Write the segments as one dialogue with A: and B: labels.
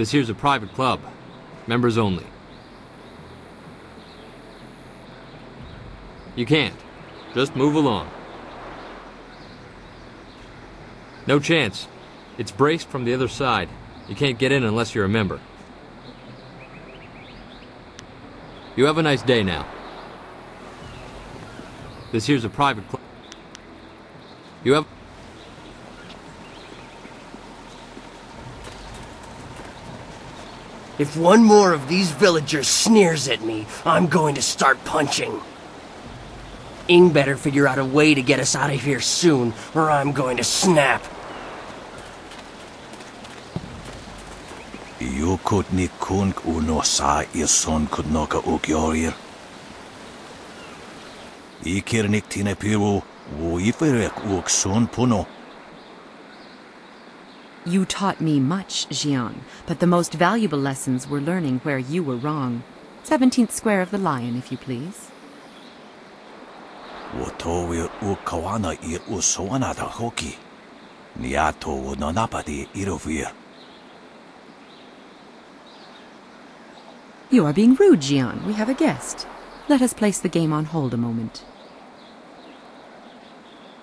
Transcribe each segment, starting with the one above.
A: This here's a private club. Members only. You can't. Just move along. No chance. It's braced from the other side. You can't get in unless you're a member. You have a nice day now. This here's a private club. You have...
B: If one more of these villagers sneers at me, I'm going to start punching. Ing better figure out a way to get us out of here soon, or I'm going to snap.
C: You could ni kung uno sa ison could noka ukyorir. Ikir nik tine piru, wo iferek uk son puno.
D: You taught me much, Jian, but the most valuable lessons were learning where you were wrong. 17th square of the Lion, if you please.
C: Wotowe ukawana ir usoana da hoki. Niato wonanapadi irovir.
D: You are being rude, Jian. We have a guest. Let us place the game on hold a moment.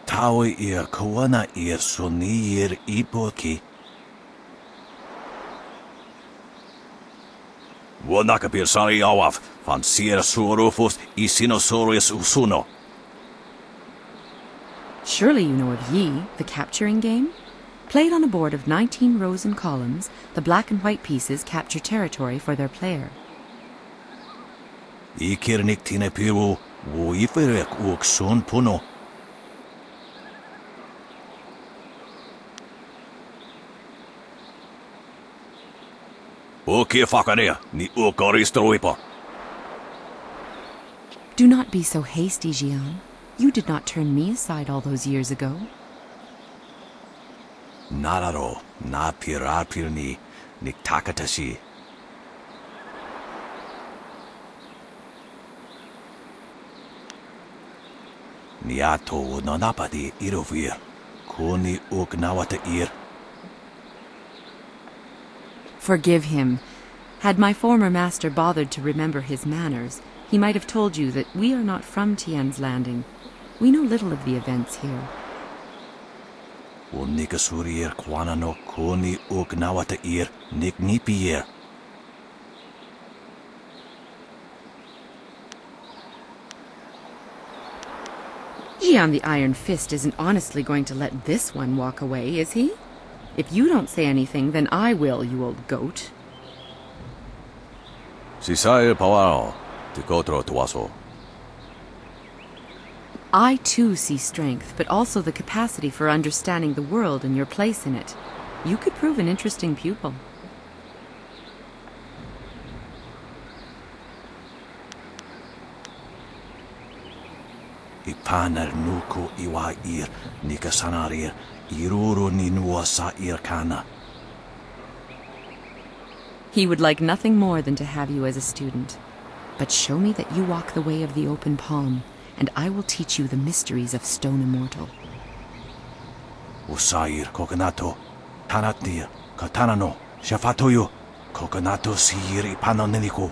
C: Tawe ir kawana ir sonir ipoki. Wonakapir sari awaf, van sier surufus isinosaurus usuno.
D: Surely you know of Yi, the capturing game? Played on a board of 19 rows and columns, the black and white pieces capture territory for their player.
C: Ikir nik tine piru, wo iferek uk son puno. Okie fakarea, ni ukoristoipo.
D: Do not be so hasty, Jian. You did not turn me aside all those years ago.
C: Nararo, na pirapir ni takatashi. Niato wonanapadi irovir, koni uk nawata ir.
D: Forgive him. Had my former master bothered to remember his manners, he might have told you that we are not from Tian's Landing. We know little of the events here.
C: Nikasurir kwana no koni uk nawata ir nik nipier.
D: Jian the Iron Fist isn't honestly going to let this one walk away, is he? If you don't say anything, then I will, you old goat.
C: Sisair pawaro, tikotro tuaso.
D: I too see strength, but also the capacity for understanding the world and your place in it. You could prove an interesting pupil.
C: Ipanar nuku iwa ir, nikasanarir, iruru ninua sa irkana.
D: He would like nothing more than to have you as a student. But show me that you walk the way of the open palm, and I will teach you the mysteries of Stone Immortal.
C: Usair kokonato, tanatnir, katanano, shafatoyo, kokonato sir ipanoneniku.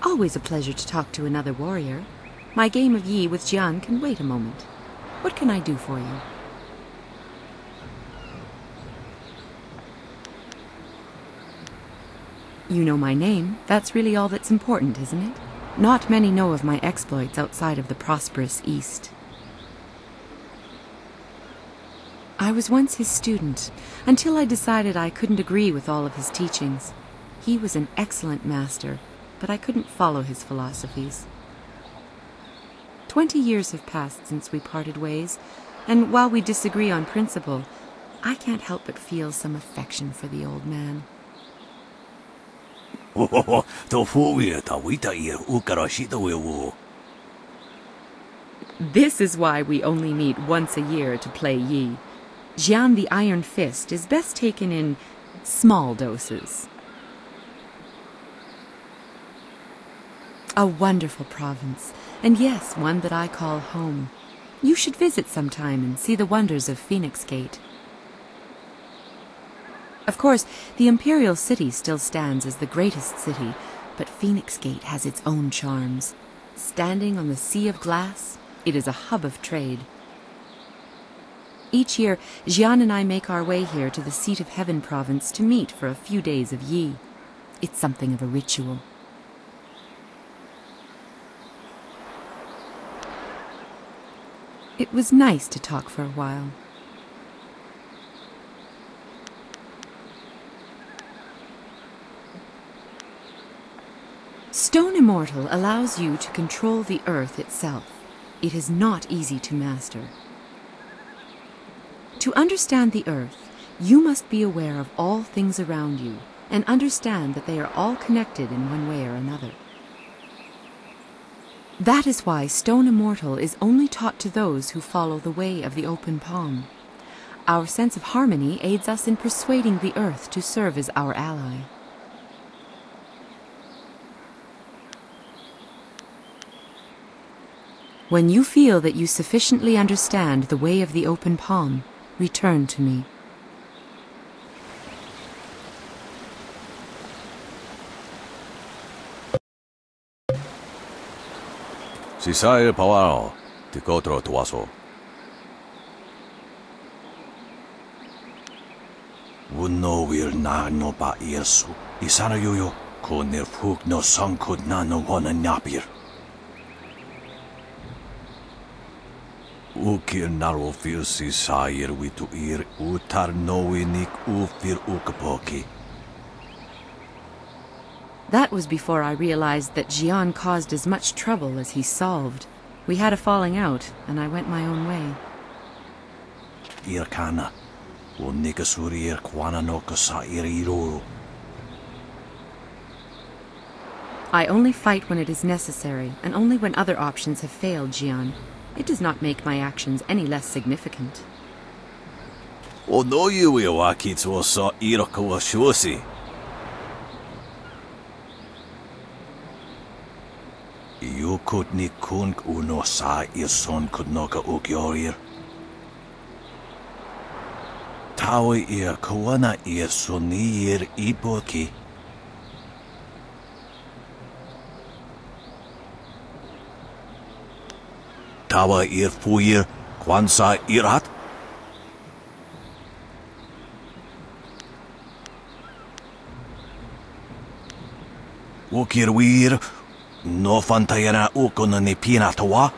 D: Always a pleasure to talk to another warrior. My game of Yi with Jian can wait a moment. What can I do for you? You know my name. That's really all that's important, isn't it? Not many know of my exploits outside of the prosperous East. I was once his student, until I decided I couldn't agree with all of his teachings. He was an excellent master, but I couldn't follow his philosophies. 20 years have passed since we parted ways, and while we disagree on principle, I can't help but feel some affection for the old man. This is why we only meet once a year to play Yi. Jian the Iron Fist is best taken in small doses. A wonderful province, and yes, one that I call home. You should visit sometime and see the wonders of Phoenix Gate. Of course, the Imperial City still stands as the greatest city, but Phoenix Gate has its own charms. Standing on the sea of glass, it is a hub of trade. Each year, Jian and I make our way here to the Seat of Heaven province to meet for a few days of Yi. It's something of a ritual. It was nice to talk for a while. Stone Immortal allows you to control the earth itself. It is not easy to master. To understand the earth, you must be aware of all things around you and understand that they are all connected in one way or another. That is why Stone Immortal is only taught to those who follow the way of the open palm. Our sense of harmony aids us in persuading the earth to serve as our ally. When you feel that you sufficiently understand the way of the open palm, return to me.
C: Sisai Pawao, Tikotro Tuaso. Wuno will na no ba yesu. Isana yuyo, ko nirfuk no sankud na no wana nyapir. Ukir naro fir sisai witu ir utar noinik ufir ukapoki.
D: That was before I realized that Jian caused as much trouble as he solved. We had a falling out, and I went my own way.
C: Irkana, o nikasuri kwana no kasa iriro.
D: I only fight when it is necessary, and only when other options have failed, Jian. It does not make my actions any less significant.
C: O no you wakitsu sa iroko wa shusi. You could ni kunk uno sa ir son could noka ukyorir. Tawi ir kawana ir soni ir ipoki. Tawa ir fuir kwansa irat. Ukir wir. No fantayana ukona ni pinatawa.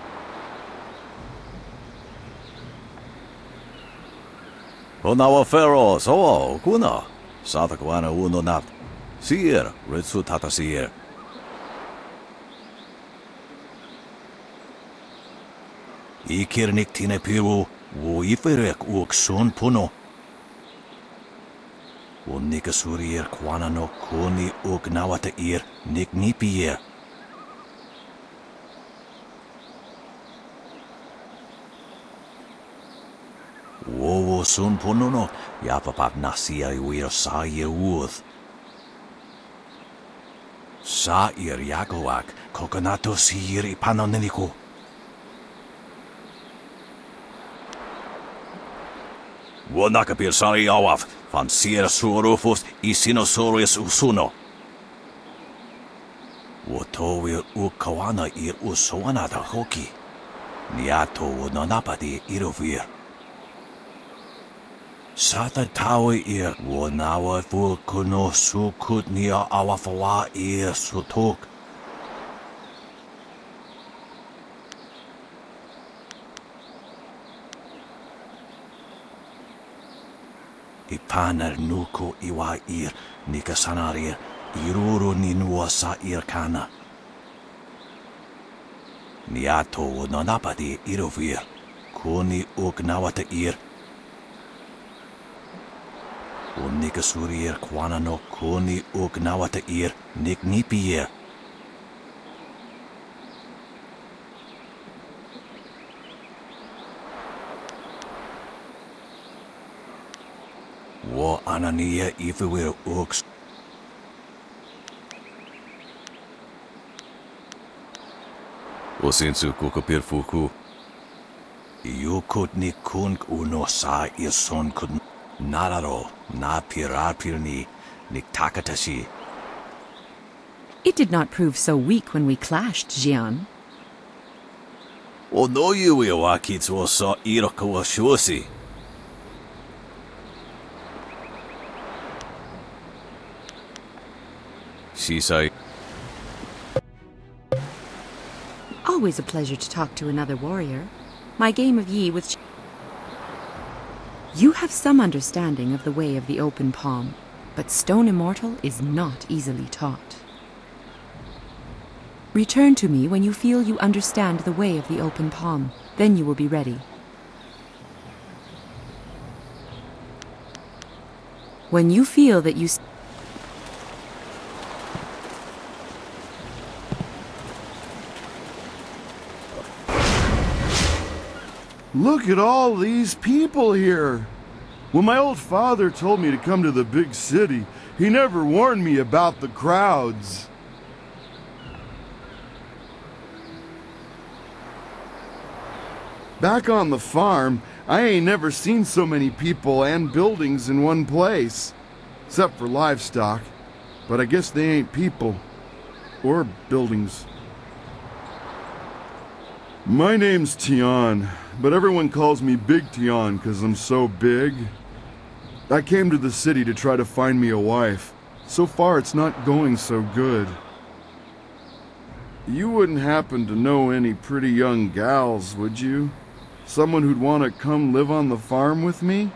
C: Onawa fero so kuna. Satakwana uno nat. Sier, ritsu tata sier. Ikirnik tine piru, wo iferek uk sun puno. Wo nikasurier kwana no kuni uk nawata ir nik nipier. Wowo sun pununo, yapapat nasia iwir sa ir uth. Sa ir yagoak, kokonato sir ipanoneniko. Wonakapir sari awaf, van sir surufus isinosaurus usuno. Wotowir ukawana ir usoanata hoki. Niato wonanapati irovir. Sata tawi ir wonawa fulkuno sukut nia awafawa ir sutuk. Ipanar nuko iwa ir nikasanarir iruru ninua sa irkana. Niato wonanapati irovir kuni uknawata ir. O nikasurier kwana no kuni uknawata ir niknipier. Wo anania ifuir uks. O sensu kukapir fuku. You could ni kung uno sa ison could nararo na pirapirni niktakatashi.
D: It did not prove so weak when we clashed, Jian.
C: O no you wakitsu so iroko wa shuosi. Shisai.
D: Always a pleasure to talk to another warrior. My game of Yi with... You have some understanding of the way of the open palm, but Stone Immortal is not easily taught. Return to me when you feel you understand the way of the open palm. Then you will be ready. When you feel that you...
E: Look at all these people here. When my old father told me to come to the big city, he never warned me about the crowds. Back on the farm, I ain't never seen so many people and buildings in one place. Except for livestock. But I guess they ain't people. Or buildings. My name's Tian, but everyone calls me Big Tian because I'm so big. I came to the city to try to find me a wife. So far it's not going so good. You wouldn't happen to know any pretty young gals, would you? Someone who'd want to come live on the farm with me?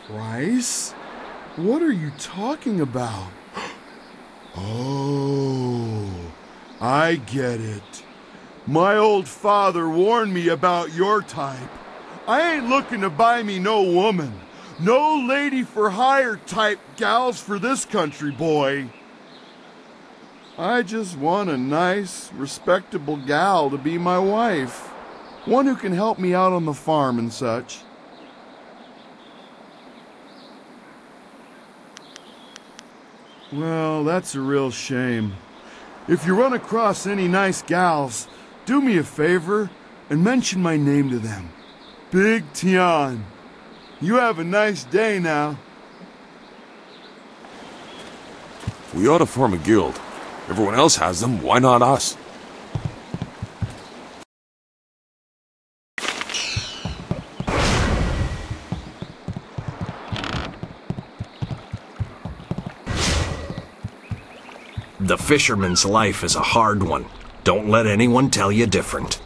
E: Price? What are you talking about? Oh, I get it. My old father warned me about your type. I ain't looking to buy me no woman. No lady for hire type gals for this country, boy. I just want a nice, respectable gal to be my wife. One who can help me out on the farm and such. Well, that's a real shame. If you run across any nice gals, do me a favor and mention my name to them. Big Tian. You have a nice day now.
F: We ought to form a guild. Everyone else has them, why not us?
G: The fisherman's life is a hard one. Don't let anyone tell you different.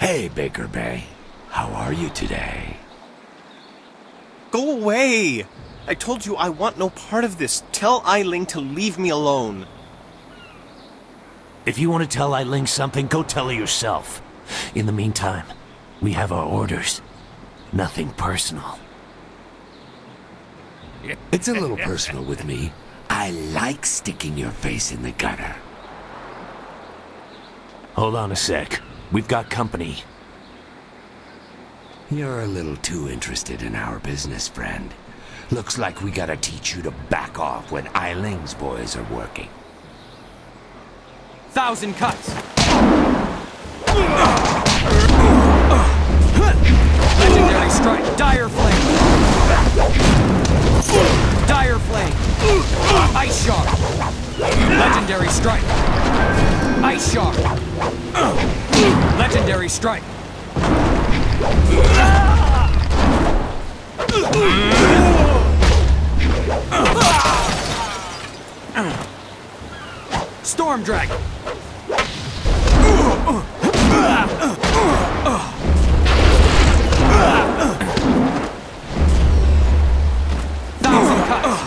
H: Hey, Baker Bay. How are you today?
I: Go away! I told you I want no part of this. Tell Eiling to leave me alone.
H: If you want to tell Eiling something, go tell her yourself. In the meantime, we have our orders. Nothing personal. It's a little personal with me. I like sticking your face in the gutter. Hold on a sec. We've got company. You're a little too interested in our business, friend. Looks like we gotta teach you to back off when Eiling's boys are working.
J: 1,000 cuts! Legendary strike! Dire flame! Dire flame! Ice shard! Legendary strike! Ice shard! Legendary strike! Storm Dragon! Thousand Cuts!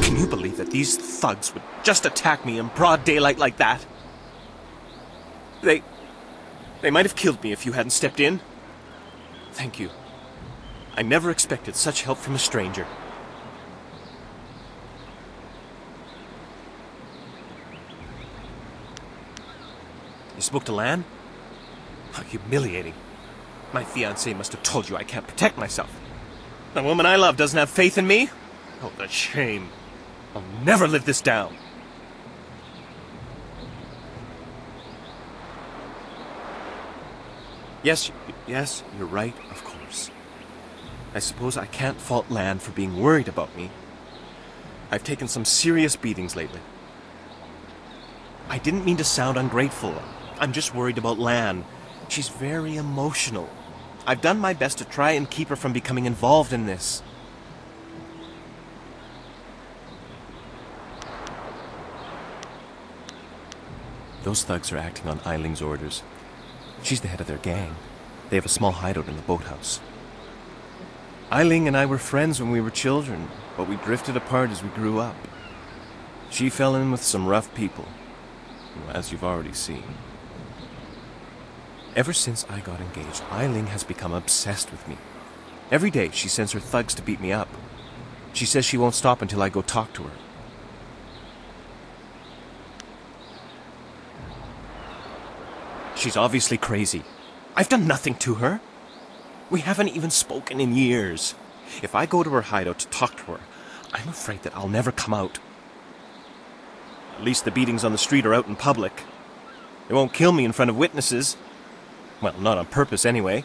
I: Can you believe that these thugs would just attack me in broad daylight like that? They might have killed me if you hadn't stepped in. Thank you. I never expected such help from a stranger. You spoke to Lan? How humiliating. My fiancée must have told you I can't protect myself. The woman I love doesn't have faith in me? Oh, the shame. I'll never live this down. Yes, you're right, of course. I suppose I can't fault Lan for being worried about me. I've taken some serious beatings lately. I didn't mean to sound ungrateful. I'm just worried about Lan. She's very emotional. I've done my best to try and keep her from becoming involved in this. Those thugs are acting on Eiling's orders. She's the head of their gang. They have a small hideout in the boathouse. Eiling and I were friends when we were children, but we drifted apart as we grew up. She fell in with some rough people, as you've already seen. Ever since I got engaged, Eiling has become obsessed with me. Every day she sends her thugs to beat me up. She says she won't stop until I go talk to her. She's obviously crazy. I've done nothing to her. We haven't even spoken in years. If I go to her hideout to talk to her, I'm afraid that I'll never come out. At least the beatings on the street are out in public. They won't kill me in front of witnesses. Well, not on purpose anyway.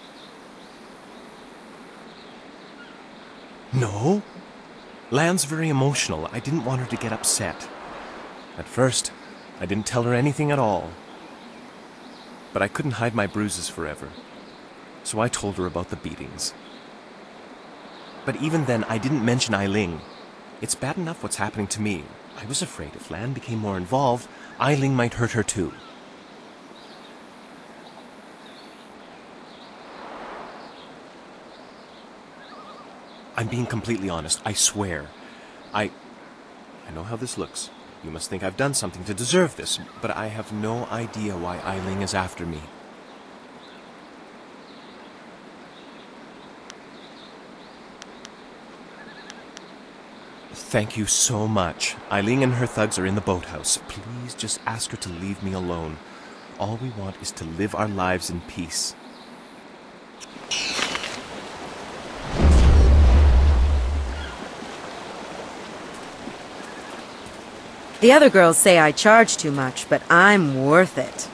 I: No. Lan's very emotional. I didn't want her to get upset. At first, I didn't tell her anything at all. But I couldn't hide my bruises forever. So I told her about the beatings. But even then, I didn't mention Eiling. It's bad enough what's happening to me. I was afraid if Lan became more involved, Eiling might hurt her too. I'm being completely honest, I swear. I know how this looks. You must think I've done something to deserve this, but I have no idea why Eiling is after me. Thank you so much. Eiling and her thugs are in the boathouse. Please just ask her to leave me alone. All we want is to live our lives in peace.
D: The other girls say I charge too much, but I'm worth it.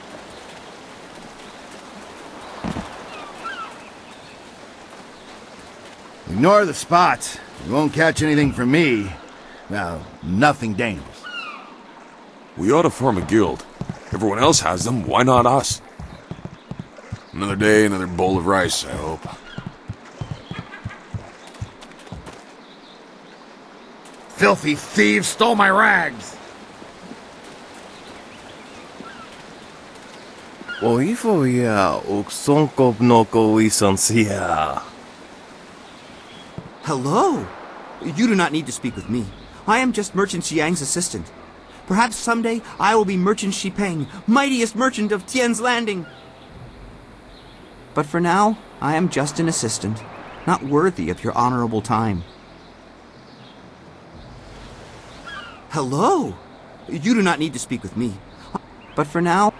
K: Ignore the spots. You won't catch anything from me. Well, nothing dangerous.
F: We ought to form a guild. Everyone else has them, why not us? Another day, another bowl of rice, I hope.
K: Filthy thieves stole my rags!
L: Hello! You do not need to speak with me. I am just Merchant Xiang's assistant. Perhaps someday I will be Merchant Xipeng, mightiest merchant of Tian's Landing. But for now, I am just an assistant, not worthy of your honorable time. Hello! You do not need to speak with me. But for now...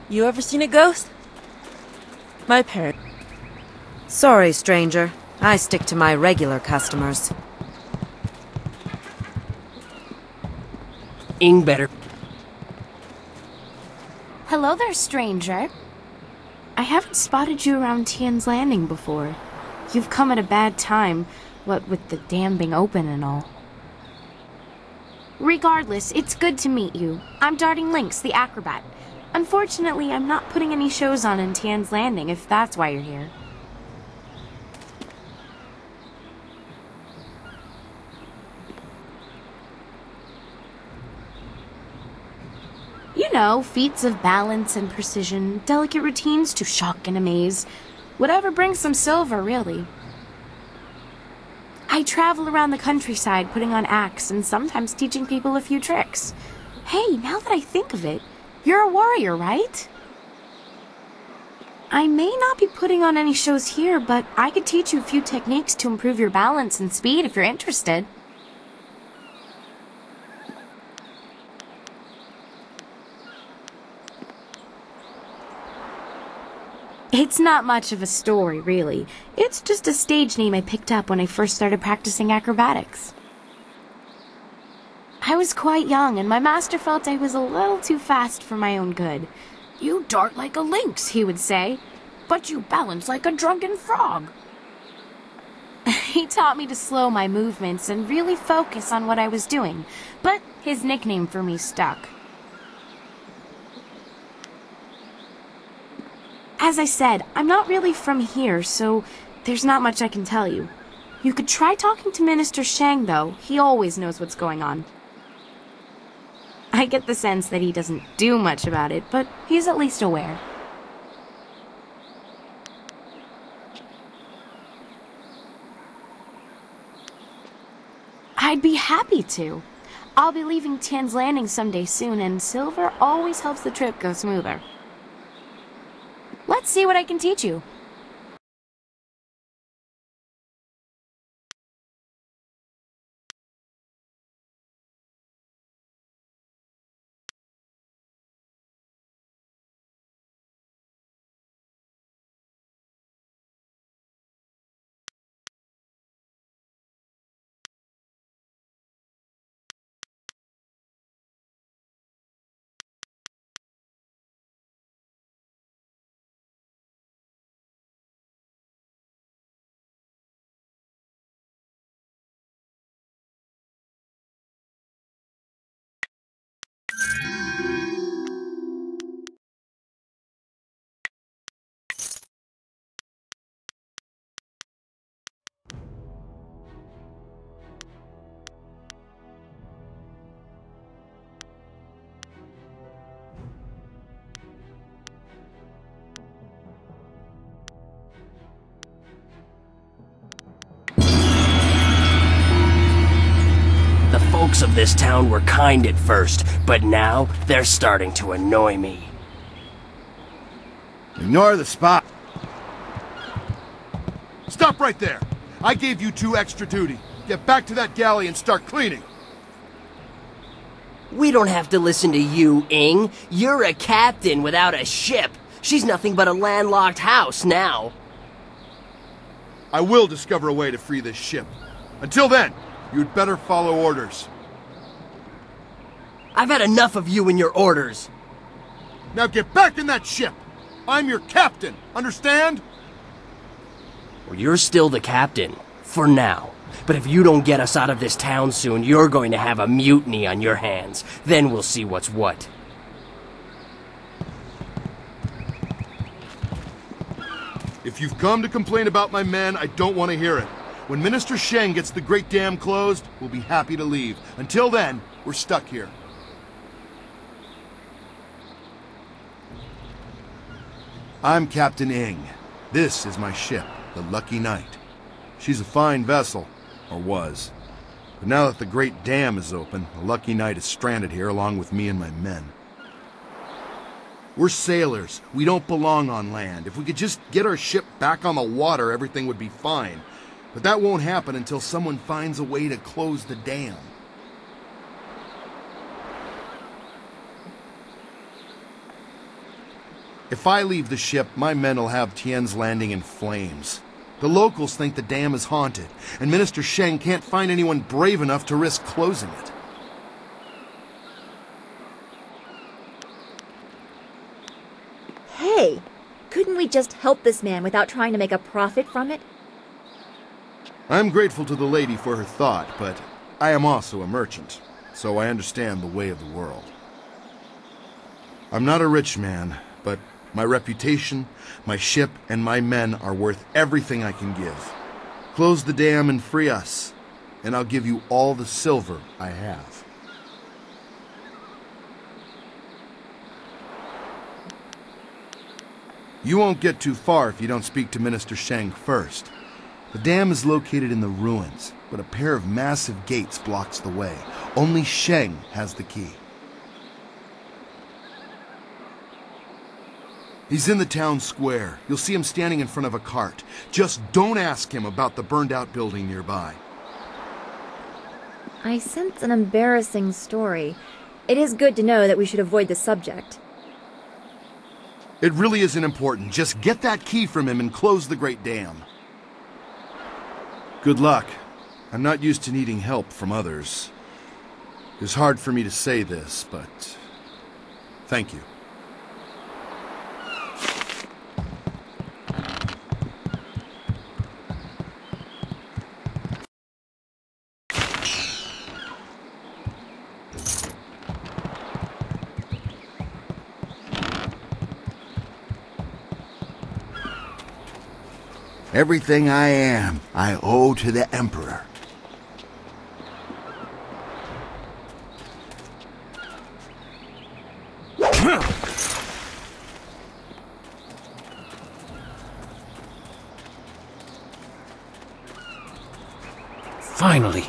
M: You ever seen a ghost? My parents.
D: Sorry, stranger. I stick to my regular customers.
B: Ing better.
N: Hello there, stranger. I haven't spotted you around Tian's Landing before. You've come at a bad time, what with the dam being open and all. Regardless, it's good to meet you. I'm Darting Lynx, the acrobat. Unfortunately, I'm not putting any shows on in Tian's Landing, if that's why you're here. You know, feats of balance and precision, delicate routines to shock and amaze. Whatever brings some silver, really. I travel around the countryside putting on acts and sometimes teaching people a few tricks. Hey, now that I think of it, you're a warrior, right? I may not be putting on any shows here, but I could teach you a few techniques to improve your balance and speed if you're interested. It's not much of a story, really. It's just a stage name I picked up when I first started practicing acrobatics. I was quite young, and my master felt I was a little too fast for my own good. "You dart like a lynx," he would say, "but you balance like a drunken frog." He taught me to slow my movements and really focus on what I was doing, but his nickname for me stuck. As I said, I'm not really from here, so there's not much I can tell you. You could try talking to Minister Shang, though. He always knows what's going on. I get the sense that he doesn't do much about it, but he's at least aware. I'd be happy to. I'll be leaving Tian's Landing someday soon, and silver always helps the trip go smoother. Let's see what I can teach you.
B: Folks of this town were kind at first, but now they're starting to annoy me.
K: Ignore the spot.
E: Stop right there! I gave you 2 extra duty. Get back to that galley and start cleaning.
B: We don't have to listen to you, Ing. You're a captain without a ship. She's nothing but a landlocked house now.
E: I will discover a way to free this ship. Until then, you'd better follow orders.
B: I've had enough of you and your orders.
E: Now get back in that ship! I'm your captain, understand?
B: Well, you're still the captain, for now. But if you don't get us out of this town soon, you're going to have a mutiny on your hands. Then we'll see what's what.
E: If you've come to complain about my men, I don't want to hear it. When Minister Sheng gets the Great Dam closed, we'll be happy to leave. Until then, we're stuck here. I'm Captain Ing. This is my ship, the Lucky Knight. She's a fine vessel, or was. But now that the Great Dam is open, the Lucky Knight is stranded here along with me and my men. We're sailors. We don't belong on land. If we could just get our ship back on the water, everything would be fine. But that won't happen until someone finds a way to close the dam. If I leave the ship, my men will have Tian's Landing in flames. The locals think the dam is haunted, and Minister Sheng can't find anyone brave enough to risk closing it.
O: we just help this man without trying to make a profit from it?
E: I'm grateful to the lady for her thought, but I am also a merchant, so I understand the way of the world. I'm not a rich man, but my reputation, my ship, and my men are worth everything I can give. Close the dam and free us, and I'll give you all the silver I have. You won't get too far if you don't speak to Minister Sheng first. The dam is located in the ruins, but a pair of massive gates blocks the way. Only Sheng has the key. He's in the town square. You'll see him standing in front of a cart. Just don't ask him about the burned-out building nearby.
O: I sense an embarrassing story. It is good to know that we should avoid the subject.
E: It really isn't important. Just get that key from him and close the Great Dam. Good luck. I'm not used to needing help from others. It's hard for me to say this, but thank you.
K: Everything I am, I owe to the Emperor.
P: Finally!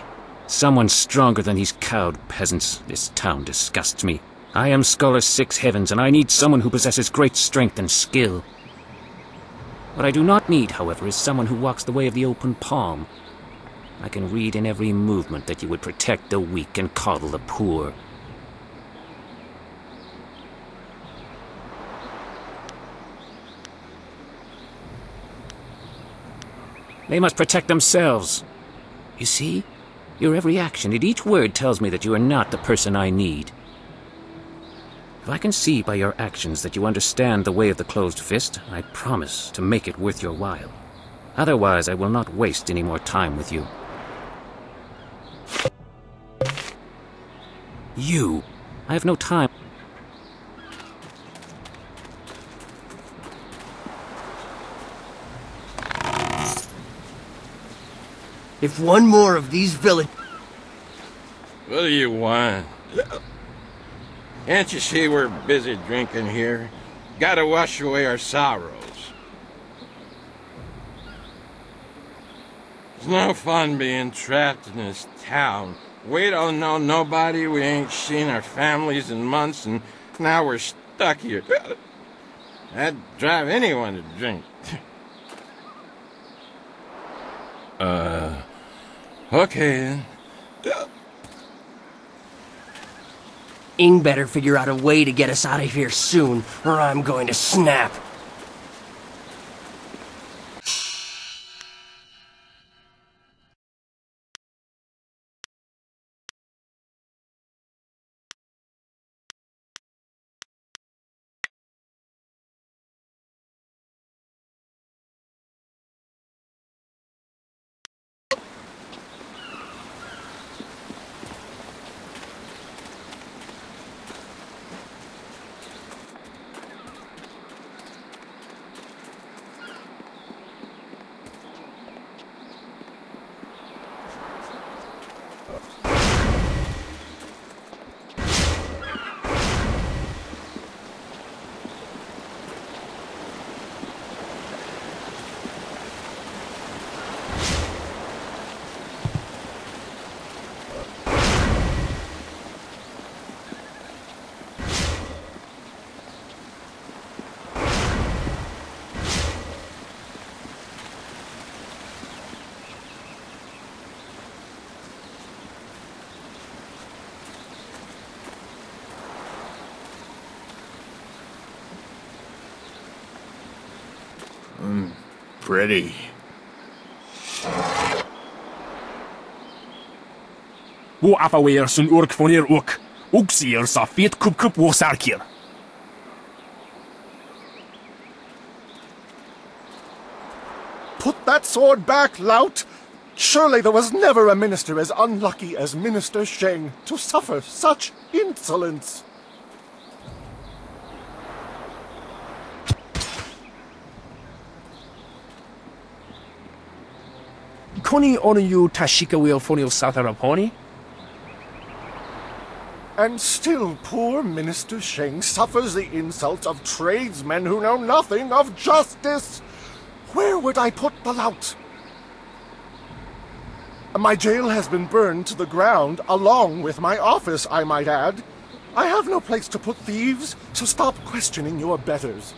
P: Someone stronger than these cowed peasants. This town disgusts me. I am Scholar Six Heavens, and I need someone who possesses great strength and skill. What I do not need, however, is someone who walks the way of the open palm. I can read in every movement that you would protect the weak and coddle the poor. They must protect themselves. You see? Your every action and each word tells me that you are not the person I need. If I can see by your actions that you understand the way of the closed fist, I promise to make it worth your while. Otherwise, I will not waste any more time with you. You! I have no time.
B: If one more of these village...
Q: What do you want? Can't you see we're busy drinking here? Gotta wash away our sorrows. It's no fun being trapped in this town. We don't know nobody, we ain't seen our families in months, and now we're stuck here. That'd drive anyone to drink. Okay then.
B: Ing better figure out a way to get us out of here soon, or I'm going to snap.
R: Pretty.
S: Wo affaweer sun urk van hier ook. Ook zeer sa feet kup wo sarkier.
R: that sword back, lout! Surely there was never a minister as unlucky as Minister Sheng to suffer such insolence.
S: Koni onuyu tashika wheel fonio sataraponi?
R: And still poor Minister Sheng suffers the insults of tradesmen who know nothing of justice. Where would I put the lout? My jail has been burned to the ground, along with my office, I might add. I have no place to put thieves, so stop questioning your betters.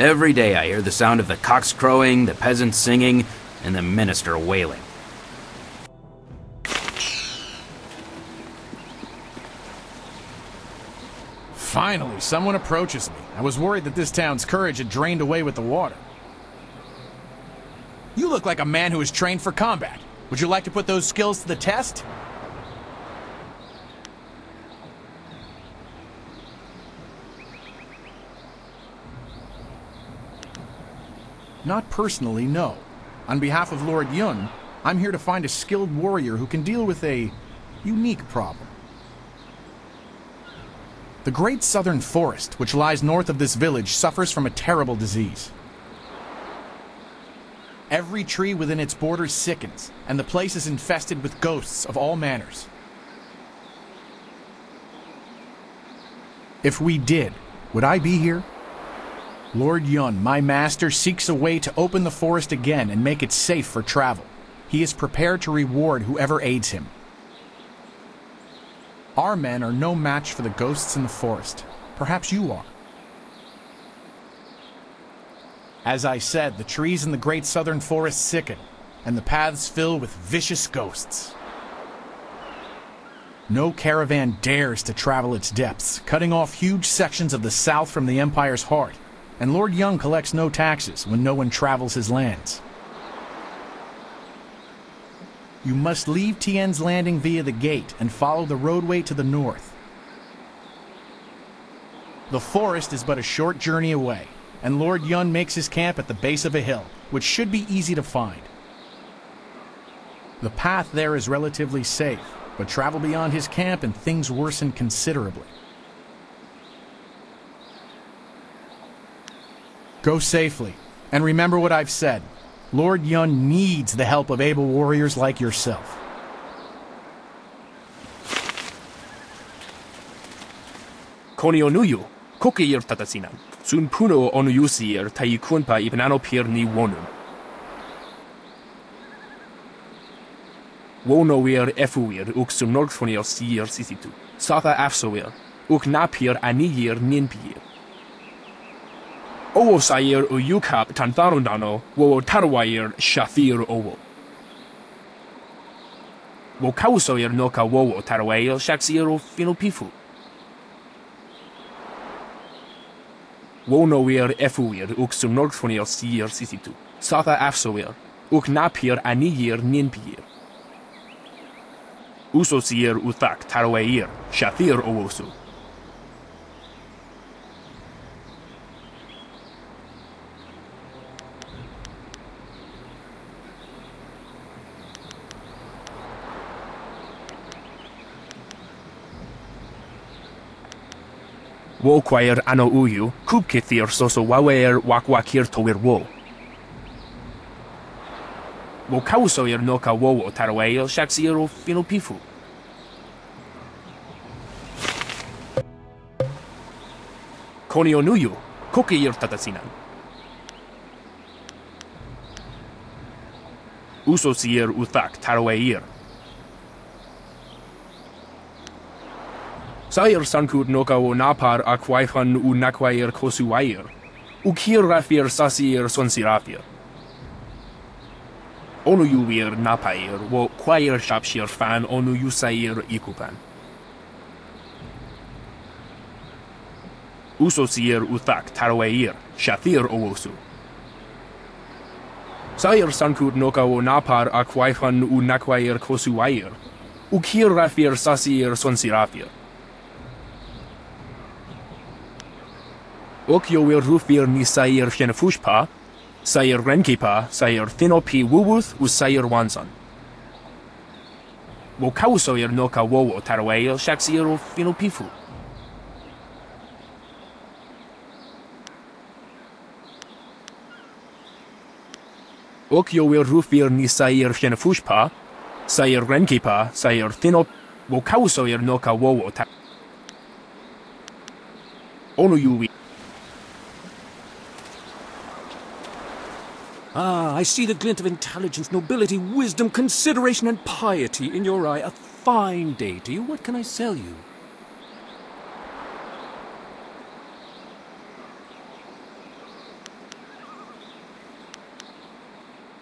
T: Every day I hear the sound of the cocks crowing, the peasants singing, and the minister wailing.
U: Finally, someone approaches me. I was worried that this town's courage had drained away with the water. You look like a man who is trained for combat. Would you like to put those skills to the test? Not personally, no. On behalf of Lord Yun, I'm here to find a skilled warrior who can deal with a unique problem. The Great Southern Forest, which lies north of this village, suffers from a terrible disease. Every tree within its borders sickens, and the place is infested with ghosts of all manners. If we did, would I be here? Lord Yun, my master, seeks a way to open the forest again and make it safe for travel. He is prepared to reward whoever aids him. Our men are no match for the ghosts in the forest. Perhaps you are. As I said, the trees in the Great Southern Forest sicken, and the paths fill with vicious ghosts. No caravan dares to travel its depths, cutting off huge sections of the south from the Empire's heart, and Lord Yun collects no taxes when no one travels his lands. You must leave Tien's Landing via the gate and follow the roadway to the north. The forest is but a short journey away, and Lord Yun makes his camp at the base of a hill, which should be easy to find. The path there is relatively safe, but travel beyond his camp and things worsen considerably. Go safely, and remember what I've said. Lord Yun needs the help of able warriors like yourself.
S: Konionuyu, kokir tatasinan. Sun puno onuyusir taikunpa ibnanopir ni wonum. Wonoir efuir uk sunorgfonir sir sisitu. Sata afsoir, uk napir anigir ninpir. Owo sair uyukap tantharundano, wo tarwair shafir owo. Wo kausoir noka wowo tarwair shaksiro finopifu. Wonoir efuir uk sunorgfonir sir sisitu. Sata afsoir, uk napir anigir ninpir. Usosir uthak tarwair shafir owosu. Wo quair ano uyu, kubkithir soso wawer wakwakir tower wo. Wo kausoir noka wowo tarwail shaksiro finopifu. Konionuyu, kokir tatasinan. Usosir uthak tarwair. Sair sankut noka o napar akwaifan u nakwair kosuwair. Ukir rafir sasir sonsirafir. Onuyuir napair wo kwair shapshir fan onuyusair ikupan. Usosir uthak tarwair shathir owosu. Sair sankut noka o napar akwaifan u nakwair kosuwair. Ukir rafir sasir sonsirafir. Okyo will rufir ni sair shenefushpa, sair renkipa, sair thinopi wuwuth u sair wansan. Wo kausoir noka wowo tarwail shaksiro finopifu. Okyo will rufir ni sair shenefushpa, sair renkipa, sair thinop, wo kausoir noka wowo tar. Onuyui.
P: Ah, I see the glint of intelligence, nobility, wisdom, consideration, and piety in your eye. A fine day to you. What can I sell you?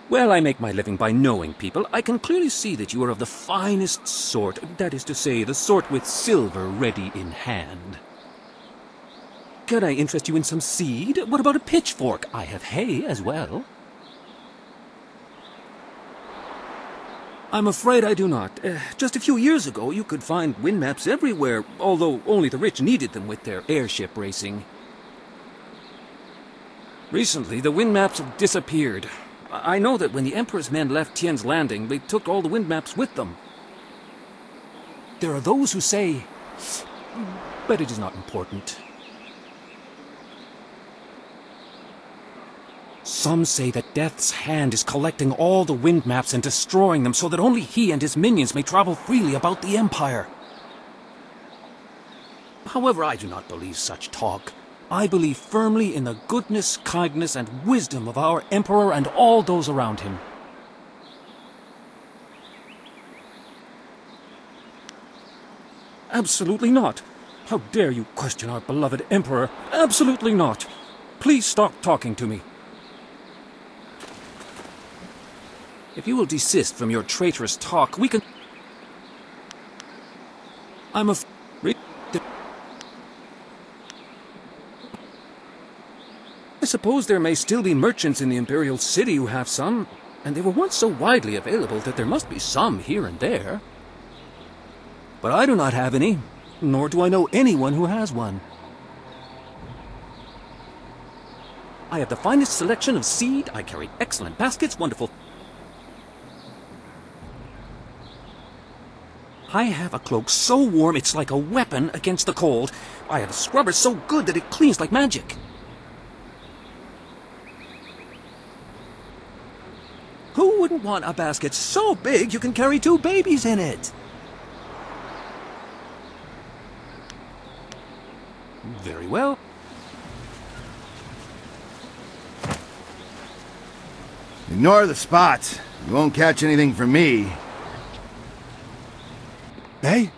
P: Well, I make my living by knowing people. I can clearly see that you are of the finest sort. That is to say, the sort with silver ready in hand. Can I interest you in some seed? What about a pitchfork? I have hay as well. I'm afraid I do not. Just a few years ago, you could find wind maps everywhere, although only the rich needed them with their airship racing. Recently, the wind maps have disappeared. I know that when the Emperor's men left Tien's Landing, they took all the wind maps with them. There are those who say... but it is not important. Some say that Death's Hand is collecting all the wind maps and destroying them so that only he and his minions may travel freely about the Empire. However, I do not believe such talk. I believe firmly in the goodness, kindness, and wisdom of our Emperor and all those around him. Absolutely not. How dare you question our beloved Emperor? Absolutely not. Please stop talking to me. If you will desist from your traitorous talk, we can... I'm afraid... I suppose there may still be merchants in the Imperial City who have some, and they were once so widely available that there must be some here and there. But I do not have any, nor do I know anyone who has one. I have the finest selection of seed, I carry excellent baskets, wonderful... I have a cloak so warm it's like a weapon against the cold. I have a scrubber so good that it cleans like magic. Who wouldn't want a basket so big you can carry 2 babies in it? Very well.
K: Ignore the spots. You won't catch anything from me.
A: Hey?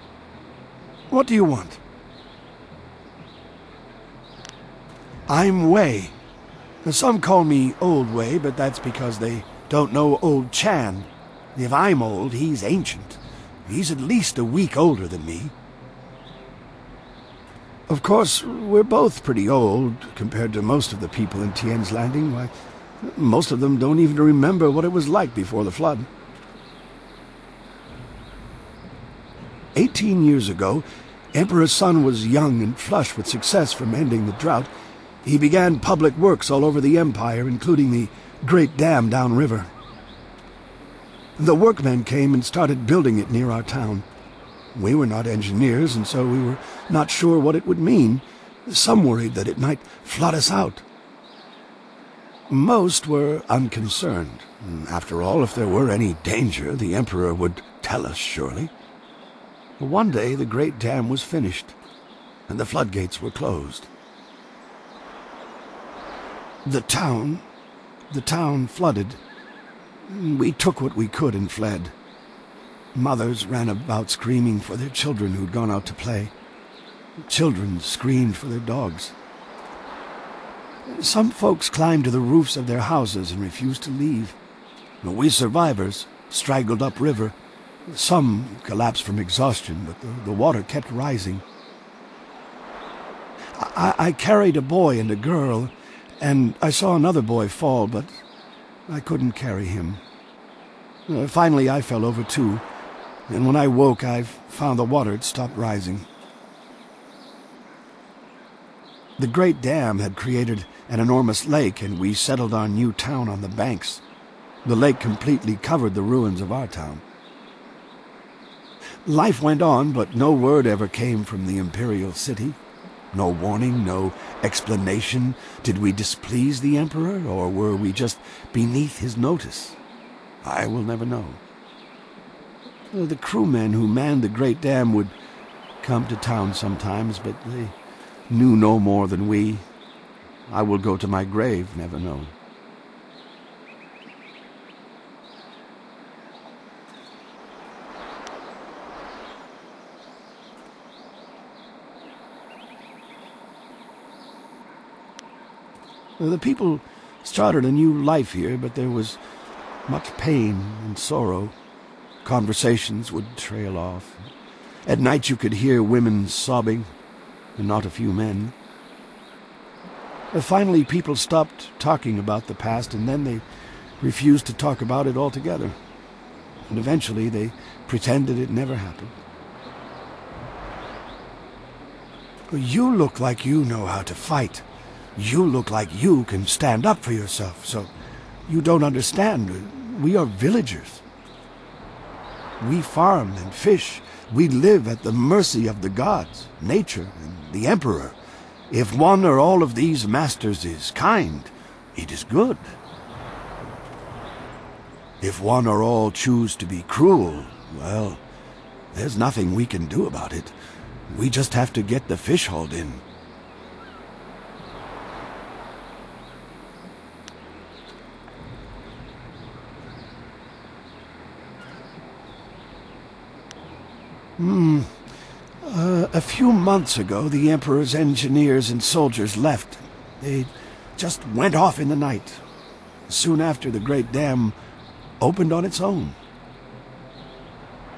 A: What do you want? I'm Wei. Some call me Old Wei, but that's because they don't know Old Chan. If I'm old, he's ancient. He's at least a week older than me. Of course, we're both pretty old compared to most of the people in Tien's Landing. Why, most of them don't even remember what it was like before the flood. 18 years ago, Emperor Sun was young and flush with success from ending the drought. He began public works all over the Empire, including the Great Dam downriver. The workmen came and started building it near our town. We were not engineers, and so we were not sure what it would mean. Some worried that it might flood us out. Most were unconcerned. After all, if there were any danger, the Emperor would tell us, surely. One day the Great Dam was finished, and the floodgates were closed. The town flooded. We took what we could and fled. Mothers ran about screaming for their children who'd gone out to play. Children screamed for their dogs. Some folks climbed to the roofs of their houses and refused to leave. We survivors straggled upriver. Some collapsed from exhaustion, but the water kept rising. I carried a boy and a girl, and I saw another boy fall, but I couldn't carry him. Finally, I fell over too, and when I woke, I found the water had stopped rising. The Great Dam had created an enormous lake, and we settled our new town on the banks. The lake completely covered the ruins of our town. Life went on, but no word ever came from the Imperial City. No warning, no explanation. Did we displease the Emperor, or were we just beneath his notice? I will never know. The crewmen who manned the Great Dam would come to town sometimes, but they knew no more than we. I will go to my grave never knowing. The people started a new life here, but there was much pain and sorrow. Conversations would trail off. At night you could hear women sobbing, and not a few men. Finally, people stopped talking about the past, and then they refused to talk about it altogether. And eventually they pretended it never happened. You look like you know how to fight. You look like you can stand up for yourself, so you don't understand. We are villagers. We farm and fish. We live at the mercy of the gods, nature, and the Emperor. If one or all of these masters is kind, it is good. If one or all choose to be cruel, well, there's nothing we can do about it. We just have to get the fish hauled in. A few months ago, the Emperor's engineers and soldiers left. They just went off in the night, soon after the Great Dam opened on its own.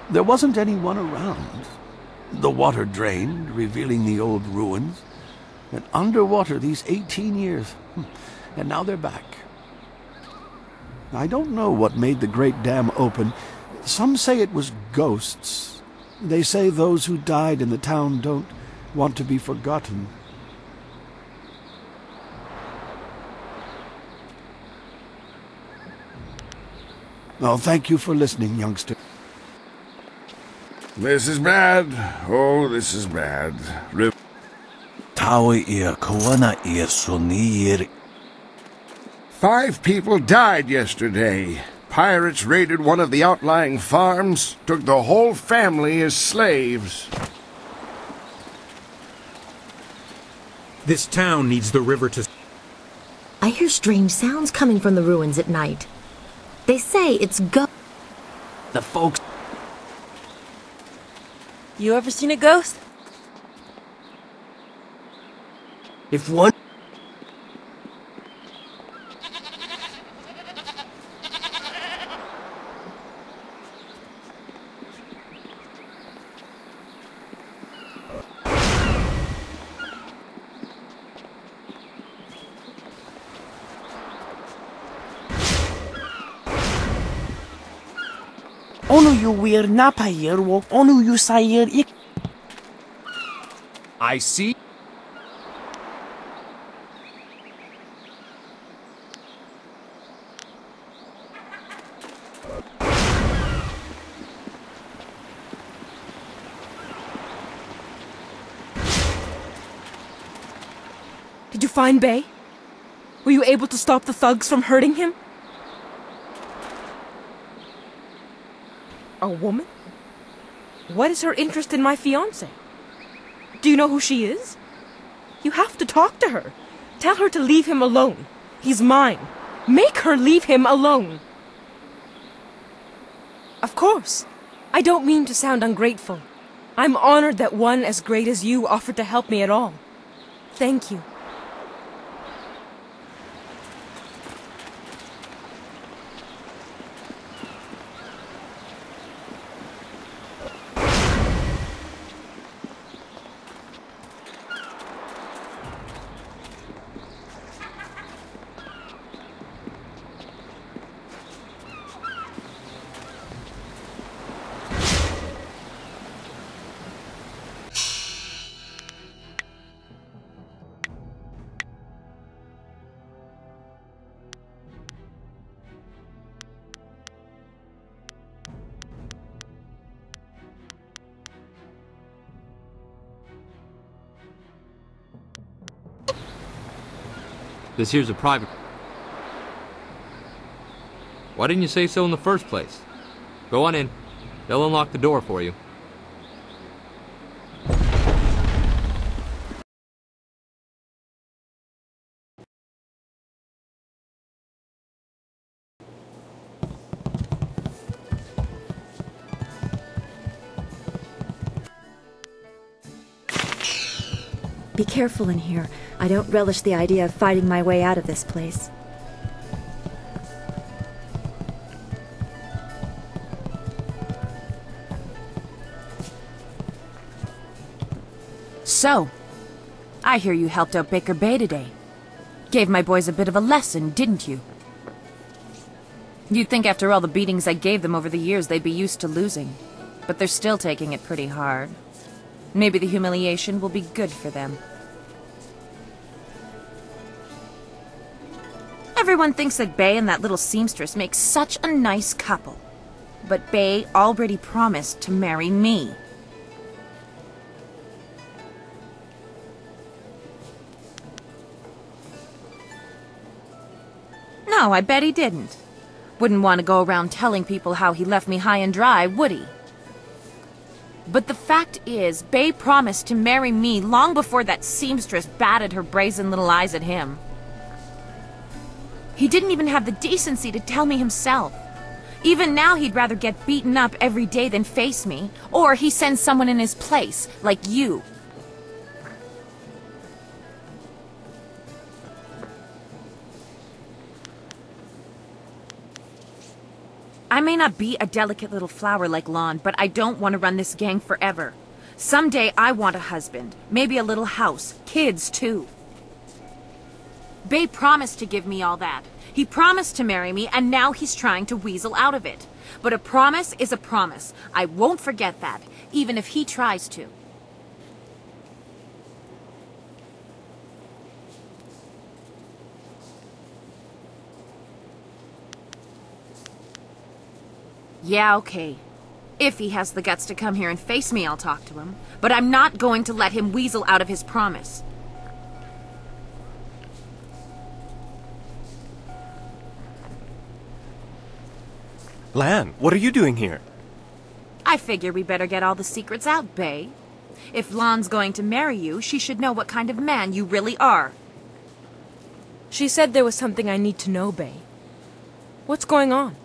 A: There wasn't anyone around. The water drained, revealing the old ruins. And underwater these 18 years, and now they're back. I don't know what made the Great Dam open. Some say it was ghosts. They say those who died in the town don't want to be forgotten. Well, thank you for listening, youngster.
E: This is bad. Oh, this is bad. Five people died yesterday. Pirates raided one of the outlying farms, took the whole family as slaves.
J: This town needs the river to...
C: I hear strange sounds coming from the ruins at night. They say it's
B: The folks...
M: You ever seen a ghost?
B: If one...
V: Onu you wear napayir wo onu you sayir ik.
I: I see.
W: Did you find Bay? Were you able to stop the thugs from hurting him? A woman? What is her interest in my fiancé? Do you know who she is? You have to talk to her. Tell her to leave him alone. He's mine. Make her leave him alone. Of course. I don't mean to sound ungrateful. I'm honored that one as great as you offered to help me at all. Thank you.
X: This here's a private... Why didn't you say so in the first place? Go on in. They'll unlock the door for you.
C: Be careful in here. I don't relish the idea of fighting my way out of this place.
Y: So, I hear you helped out Baker Bay today. Gave my boys a bit of a lesson, didn't you? You'd think after all the beatings I gave them over the years they'd be used to losing. But they're still taking it pretty hard. Maybe the humiliation will be good for them. Everyone thinks that Bay and that little seamstress make such a nice couple. But Bay already promised to marry me. No, I bet he didn't. Wouldn't want to go around telling people how he left me high and dry, would he? But the fact is, Bay promised to marry me long before that seamstress batted her brazen little eyes at him. He didn't even have the decency to tell me himself. Even now he'd rather get beaten up every day than face me, or he sends someone in his place, like you. I may not be a delicate little flower like Lon, but I don't want to run this gang forever. Someday I want a husband, maybe a little house, kids too. Bay promised to give me all that. He promised to marry me, and now he's trying to weasel out of it. But a promise is a promise. I won't forget that, even if he tries to. Yeah, okay. If he has the guts to come here and face me, I'll talk to him. But I'm not going to let him weasel out of his promise.
I: Lan, what are you doing here?
Y: I figure we better get all the secrets out, Bay. If Lon's going to marry you, she should know what kind of man you really are.
W: She said there was something I need to know, Bay. What's going on?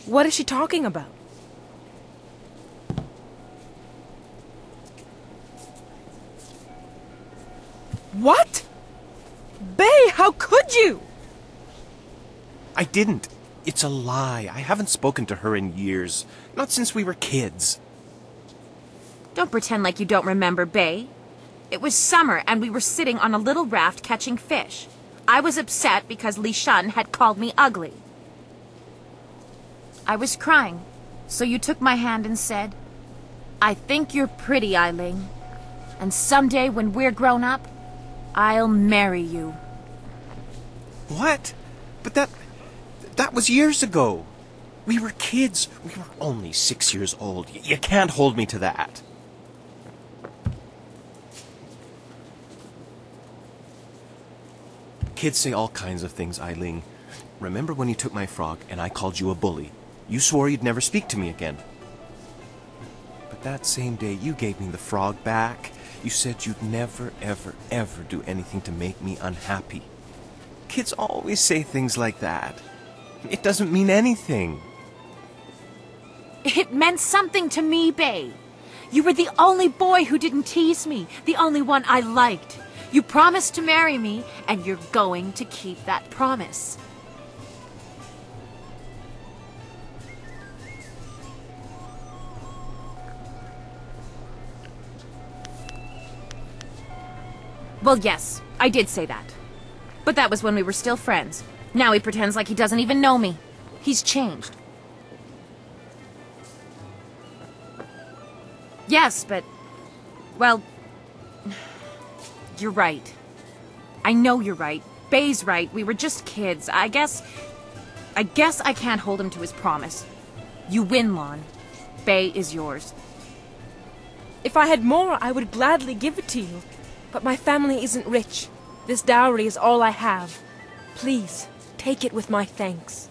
W: What is she talking about? What? Bay, how could you?
I: I didn't. It's a lie. I haven't spoken to her in years. Not since we were kids.
Y: Don't pretend like you don't remember, Bay. It was summer and we were sitting on a little raft catching fish. I was upset because Li Shun had called me ugly. I was crying, so you took my hand and said, "I think you're pretty, Eiling. And someday when we're grown up, I'll marry you."
I: What? But that was years ago. We were kids. We were only 6 years old. You can't hold me to that. Kids say all kinds of things, Eiling. Remember when you took my frog and I called you a bully? You swore you'd never speak to me again. But that same day you gave me the frog back. You said you'd never, ever, ever do anything to make me unhappy. Kids always say things like that. It doesn't mean anything.
Y: It meant something to me, Bay. You were the only boy who didn't tease me, the only one I liked. You promised to marry me, and you're going to keep that promise. Well, yes, I did say that. But that was when we were still friends. Now he pretends like he doesn't even know me. He's changed. Yes, but... well... you're right. I know you're right. Bay's right. We were just kids. I guess I can't hold him to his promise. You win, Lon. Bay is yours.
W: If I had more, I would gladly give it to you. But my family isn't rich. This dowry is all I have. Please, take it with my thanks.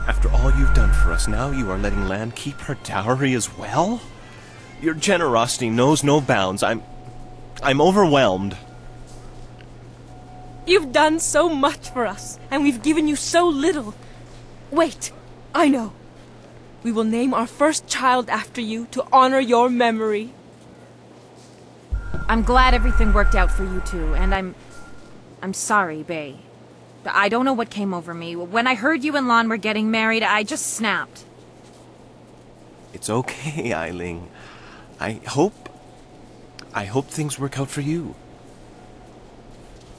I: After all you've done for us, now you are letting Lan keep her dowry as well? Your generosity knows no bounds. I'm overwhelmed.
W: You've done so much for us, and we've given you so little. Wait, I know. We will name our first child after you to honor your memory.
Y: I'm glad everything worked out for you two, and I'm sorry, Bay. I don't know what came over me. When I heard you and Lon were getting married, I just snapped.
I: It's okay, Eiling. I hope things work out for you.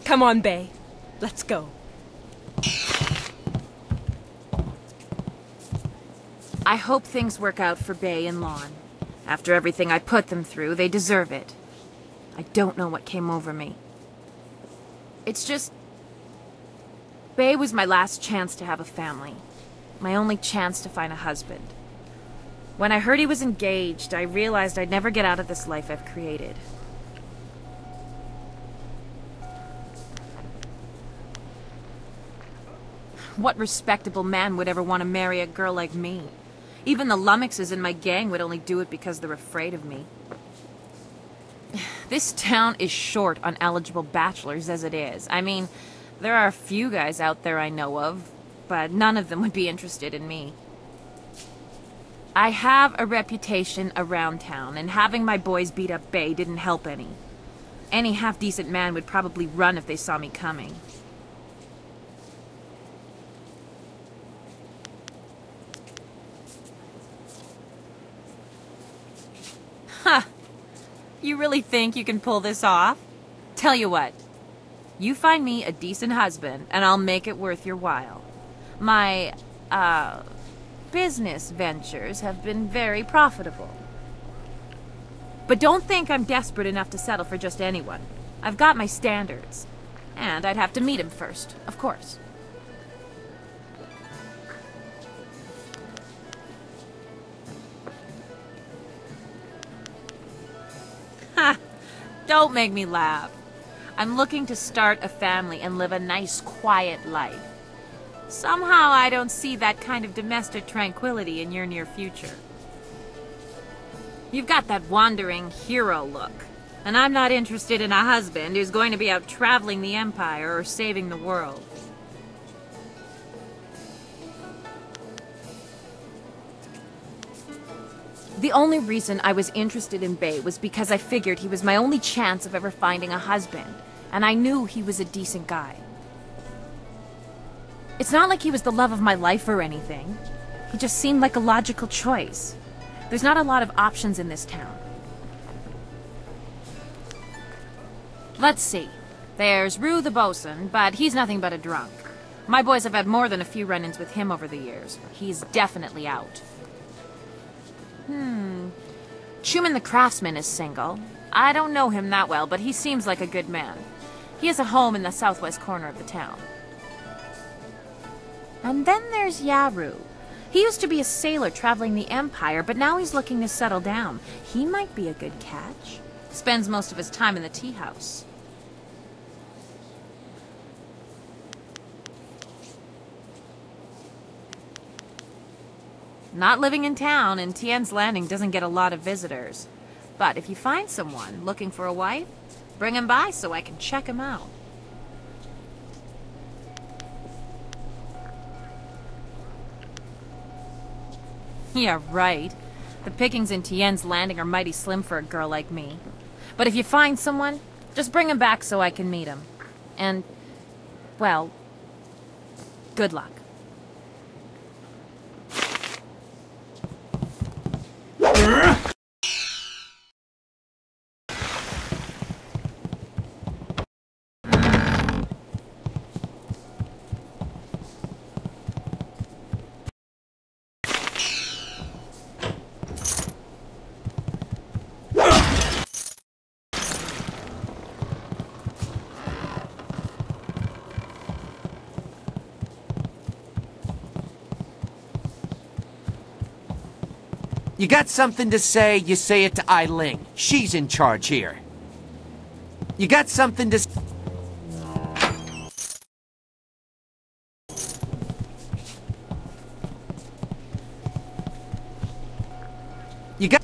W: Come on, Bay. Let's go.
Y: I hope things work out for Bay and Lon. After everything I put them through, they deserve it. I don't know what came over me. It's just... Bay was my last chance to have a family. My only chance to find a husband. When I heard he was engaged, I realized I'd never get out of this life I've created. What respectable man would ever want to marry a girl like me? Even the lummoxes in my gang would only do it because they're afraid of me. This town is short on eligible bachelors as it is. I mean, there are a few guys out there I know of, but none of them would be interested in me. I have a reputation around town, and having my boys beat up Bay didn't help any. Any half-decent man would probably run if they saw me coming. Huh. You really think you can pull this off? Tell you what. You find me a decent husband, and I'll make it worth your while. My, business ventures have been very profitable. But don't think I'm desperate enough to settle for just anyone. I've got my standards. And I'd have to meet him first, of course. Ha! Don't make me laugh. I'm looking to start a family and live a nice, quiet life. Somehow I don't see that kind of domestic tranquility in your near future. You've got that wandering hero look, and I'm not interested in a husband who's going to be out traveling the Empire or saving the world. The only reason I was interested in Bay was because I figured he was my only chance of ever finding a husband, and I knew he was a decent guy. It's not like he was the love of my life or anything. He just seemed like a logical choice. There's not a lot of options in this town. Let's see. There's Rue the bosun, but he's nothing but a drunk. My boys have had more than a few run-ins with him over the years. He's definitely out. Schumann the craftsman is single. I don't know him that well, but he seems like a good man. He has a home in the southwest corner of the town. And then there's Yaru. He used to be a sailor traveling the Empire, but now he's looking to settle down. He might be a good catch. Spends most of his time in the tea house. Not living in town, and Tien's Landing doesn't get a lot of visitors. But if you find someone looking for a wife, bring him by so I can check him out. Yeah, right. The pickings in Tien's Landing are mighty slim for a girl like me. But if you find someone, just bring him back so I can meet him. And, well, good luck.
D: You got something to say, you say it to Eiling. She's in charge here. You got something to... You got...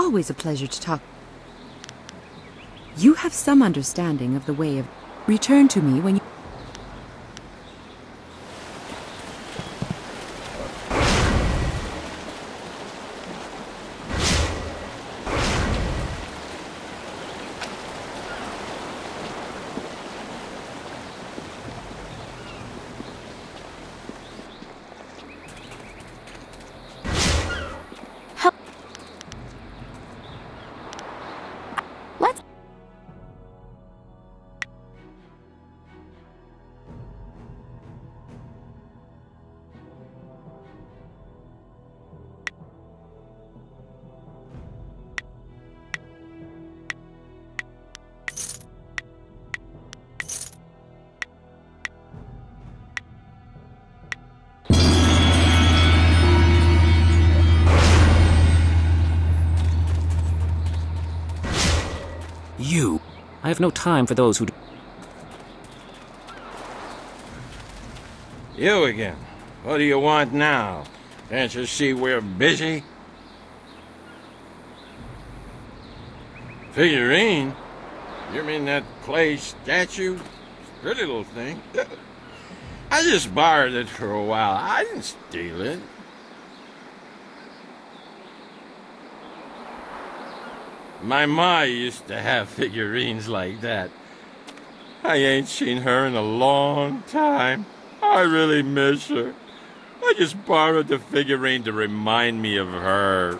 F: Always a pleasure to talk. You have some understanding of the way of... Return to me when you...
P: You. I have no time for those who...
Q: You again. What do you want now? Can't you see we're busy? Figurine? You mean that clay statue? Pretty little thing. I just borrowed it for a while. I didn't steal it. My ma used to have figurines like that. I ain't seen her in a long time. I really miss her. I just borrowed the figurine to remind me of her.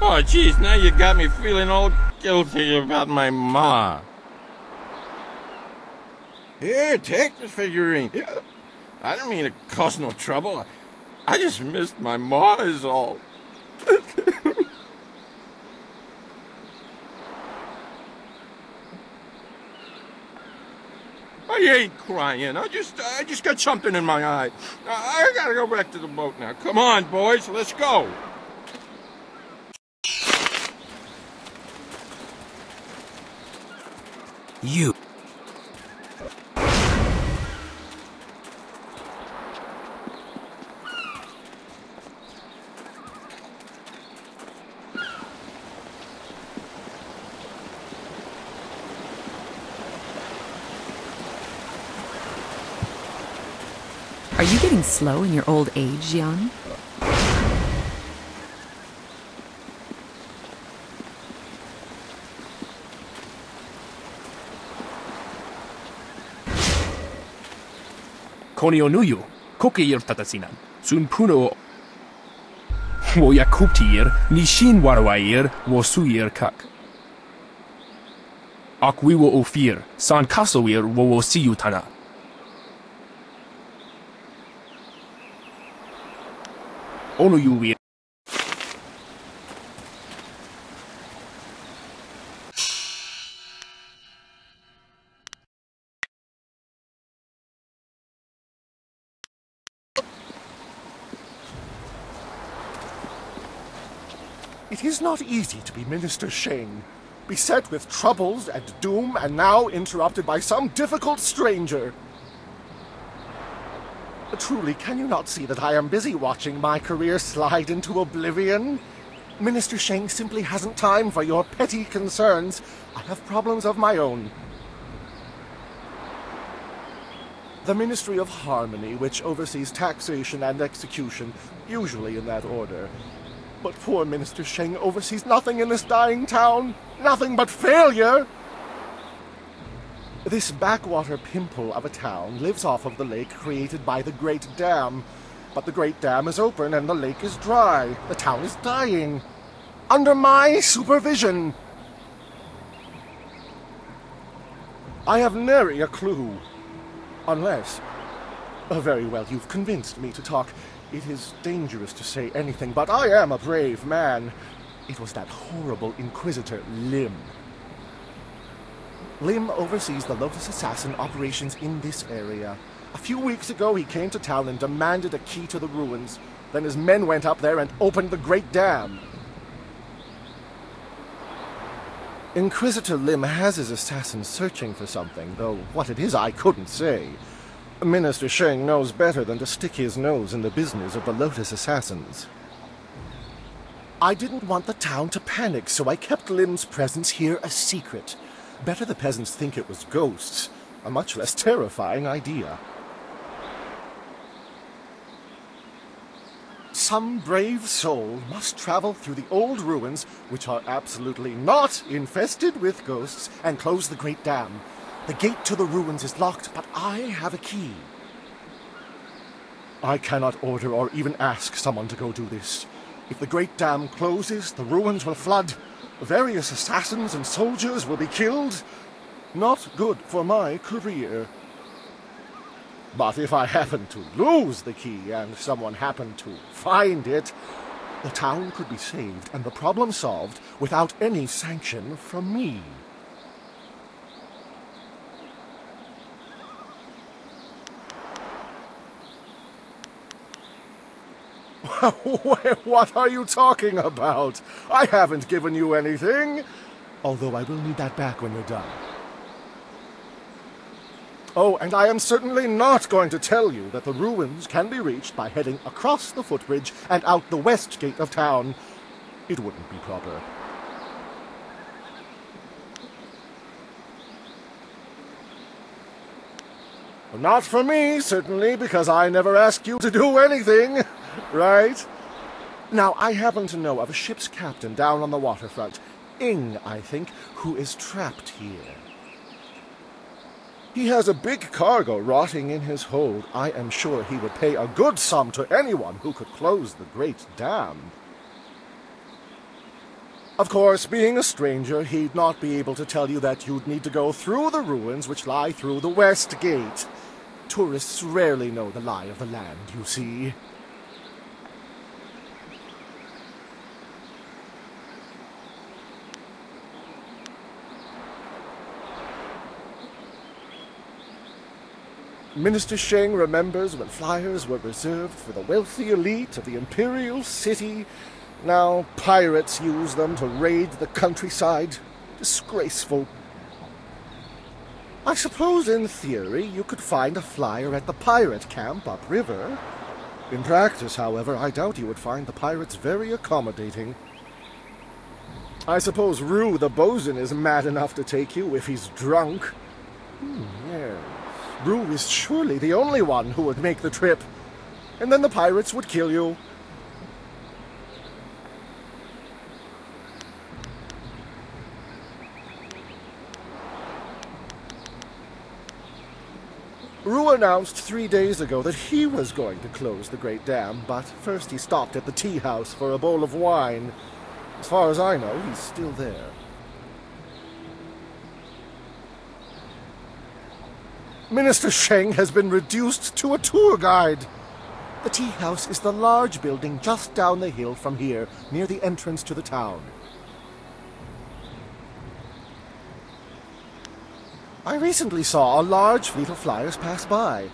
Q: Oh, geez, now you got me feeling all guilty about my ma. Here, take the figurine. I didn't mean to cause no trouble. I just missed my ma is all. I ain't crying. I just got something in my eye. I gotta go back to the boat now. Come on, boys, let's go.
P: You.
F: Are you getting slow in your old age, Jan?
S: Konionuyu, kokeir tatasinan, sun puno wo yakuptir, nishin warwair, wo suir kak. Akwiwo ofir, san kasowir wo siyutana. Onuyuwir.
R: It is not easy to be Minister Sheng, beset with troubles and doom, and now interrupted by some difficult stranger. Truly, can you not see that I am busy watching my career slide into oblivion? Minister Sheng simply hasn't time for your petty concerns. I have problems of my own. The Ministry of Harmony, which oversees taxation and execution, usually in that order. But poor Minister Sheng oversees nothing in this dying town. Nothing but failure! This backwater pimple of a town lives off of the lake created by the Great Dam. But the Great Dam is open and the lake is dry. The town is dying. Under my supervision. I have nary a clue. Unless... very well, you've convinced me to talk. It is dangerous to say anything, but I am a brave man. It was that horrible Inquisitor, Lim. Lim oversees the Lotus Assassin operations in this area. A few weeks ago, he came to town and demanded a key to the ruins. Then his men went up there and opened the Great Dam. Inquisitor Lim has his assassins searching for something, though what it is I couldn't say. Minister Sheng knows better than to stick his nose in the business of the Lotus Assassins. I didn't want the town to panic, so I kept Lim's presence here a secret. Better the peasants think it was ghosts. A much less terrifying idea. Some brave soul must travel through the old ruins, which are absolutely not infested with ghosts, and close the Great Dam. The gate to the ruins is locked, but I have a key. I cannot order or even ask someone to go do this. If the Great Dam closes, the ruins will flood. Various assassins and soldiers will be killed. Not good for my career. But if I happen to lose the key and someone happened to find it, the town could be saved and the problem solved without any sanction from me. What are you talking about? I haven't given you anything. Although I will need that back when you're done. Oh, and I am certainly not going to tell you that the ruins can be reached by heading across the footbridge and out the west gate of town. It wouldn't be proper. Not for me, certainly, because I never asked you to do anything, right? Now, I happen to know of a ship's captain down on the waterfront, Ing, I think, who is trapped here. He has a big cargo rotting in his hold. I am sure he would pay a good sum to anyone who could close the great dam. Of course, being a stranger, he'd not be able to tell you that you'd need to go through the ruins which lie through the west gate. Tourists rarely know the lie of the land, you see. Minister Sheng remembers when flyers were reserved for the wealthy elite of the Imperial City. Now pirates use them to raid the countryside. Disgraceful. I suppose in theory you could find a flyer at the pirate camp upriver. In practice, however, I doubt you would find the pirates very accommodating. I suppose Rue the bosun is mad enough to take you if he's drunk. Yes. Rue is surely the only one who would make the trip. And then the pirates would kill you. Rue announced 3 days ago that he was going to close the Great Dam, but first he stopped at the tea house for a bowl of wine. As far as I know, he's still there. Minister Sheng has been reduced to a tour guide. The tea house is the large building just down the hill from here, near the entrance to the town. I recently saw a large fleet of flyers pass by.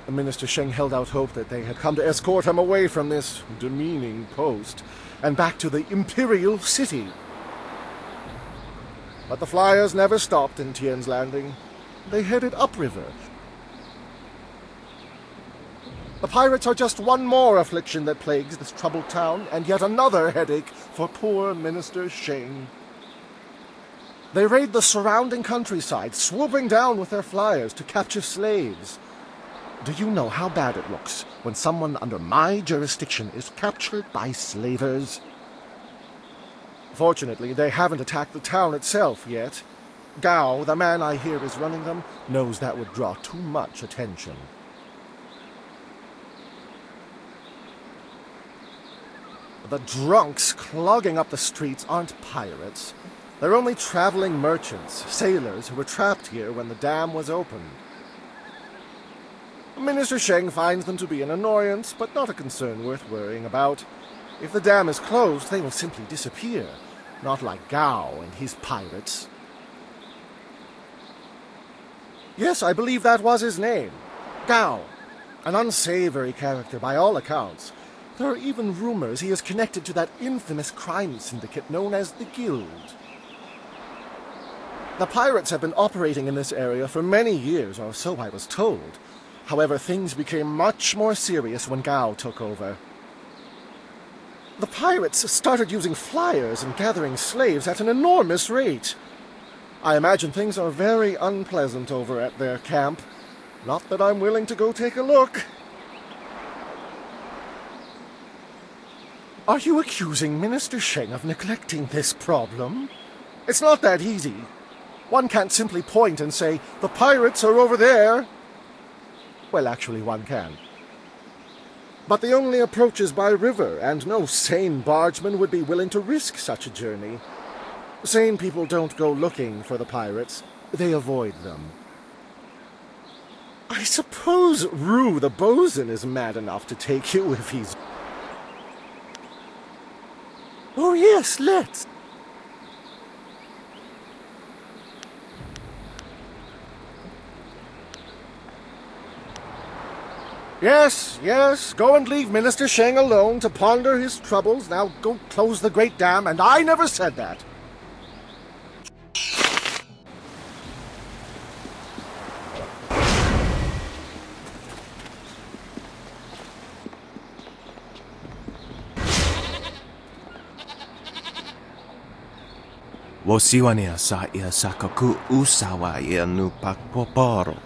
R: Minister Sheng held out hope that they had come to escort him away from this demeaning post and back to the Imperial City. But the flyers never stopped in Tien's Landing. They headed upriver. The pirates are just one more affliction that plagues this troubled town, and yet another headache for poor Minister Sheng. They raid the surrounding countryside, swooping down with their flyers to capture slaves. Do you know how bad it looks when someone under my jurisdiction is captured by slavers? Fortunately, they haven't attacked the town itself yet. Gao, the man I hear is running them, knows that would draw too much attention. The drunks clogging up the streets aren't pirates. They're only traveling merchants, sailors who were trapped here when the dam was opened. Minister Sheng finds them to be an annoyance, but not a concern worth worrying about. If the dam is closed, they will simply disappear, not like Gao and his pirates. Yes, I believe that was his name. Gao. An unsavory character by all accounts. There are even rumors he is connected to that infamous crime syndicate known as the Guild. The pirates have been operating in this area for many years, or so I was told. However, things became much more serious when Gao took over. The pirates started using flyers and gathering slaves at an enormous rate. I imagine things are very unpleasant over at their camp. Not that I'm willing to go take a look. Are you accusing Minister Sheng of neglecting this problem? It's not that easy. One can't simply point and say, the pirates are over there. Well, actually, one can. But the only approach is by river, and no sane bargeman would be willing to risk such a journey. Sane people don't go looking for the pirates. They avoid them. I suppose Rue the bosun is mad enough to take you if he's... Oh yes, let's. Yes, yes, go and leave Minister Sheng alone to ponder his troubles. Now go close the great dam, and I never said that.
I: Wosiwania sa ia sakaku usawa ia nu pakpoporo.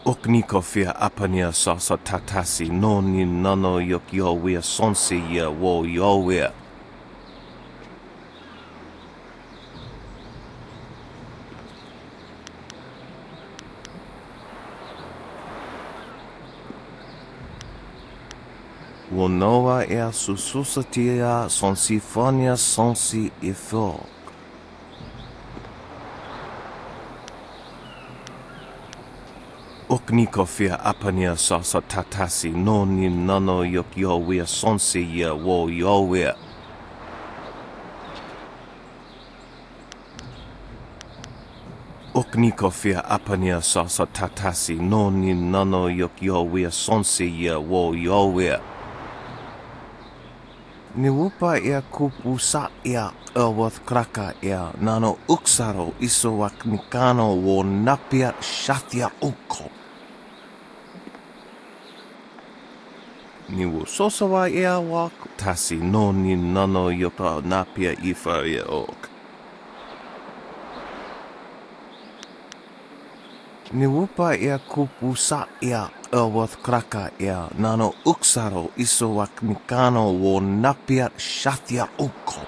I: Okniko fia apania sasa tatasi noni nano yok yowia sonsi ia wo yowia. Wonoa ea sususatia sonsifonia sonsi ifok. Okniko fia apania sasa tatasi noni nano yok yowia sonsi ia wo yowia. Okniko fia apania sasa tatasi noni nano yok yowia sonsi ia wo yowia. Niwupa ia kupusa ia awath kraka ia nano uksaro isowak nikano wo napia shathia uko. Niwu sosawa ia wak tasi noni nano yopa napia ifa ia ok. Niwupa ia kupusa ia awath kraka ia nano uksaro isowak nikano wo napia shathia uko.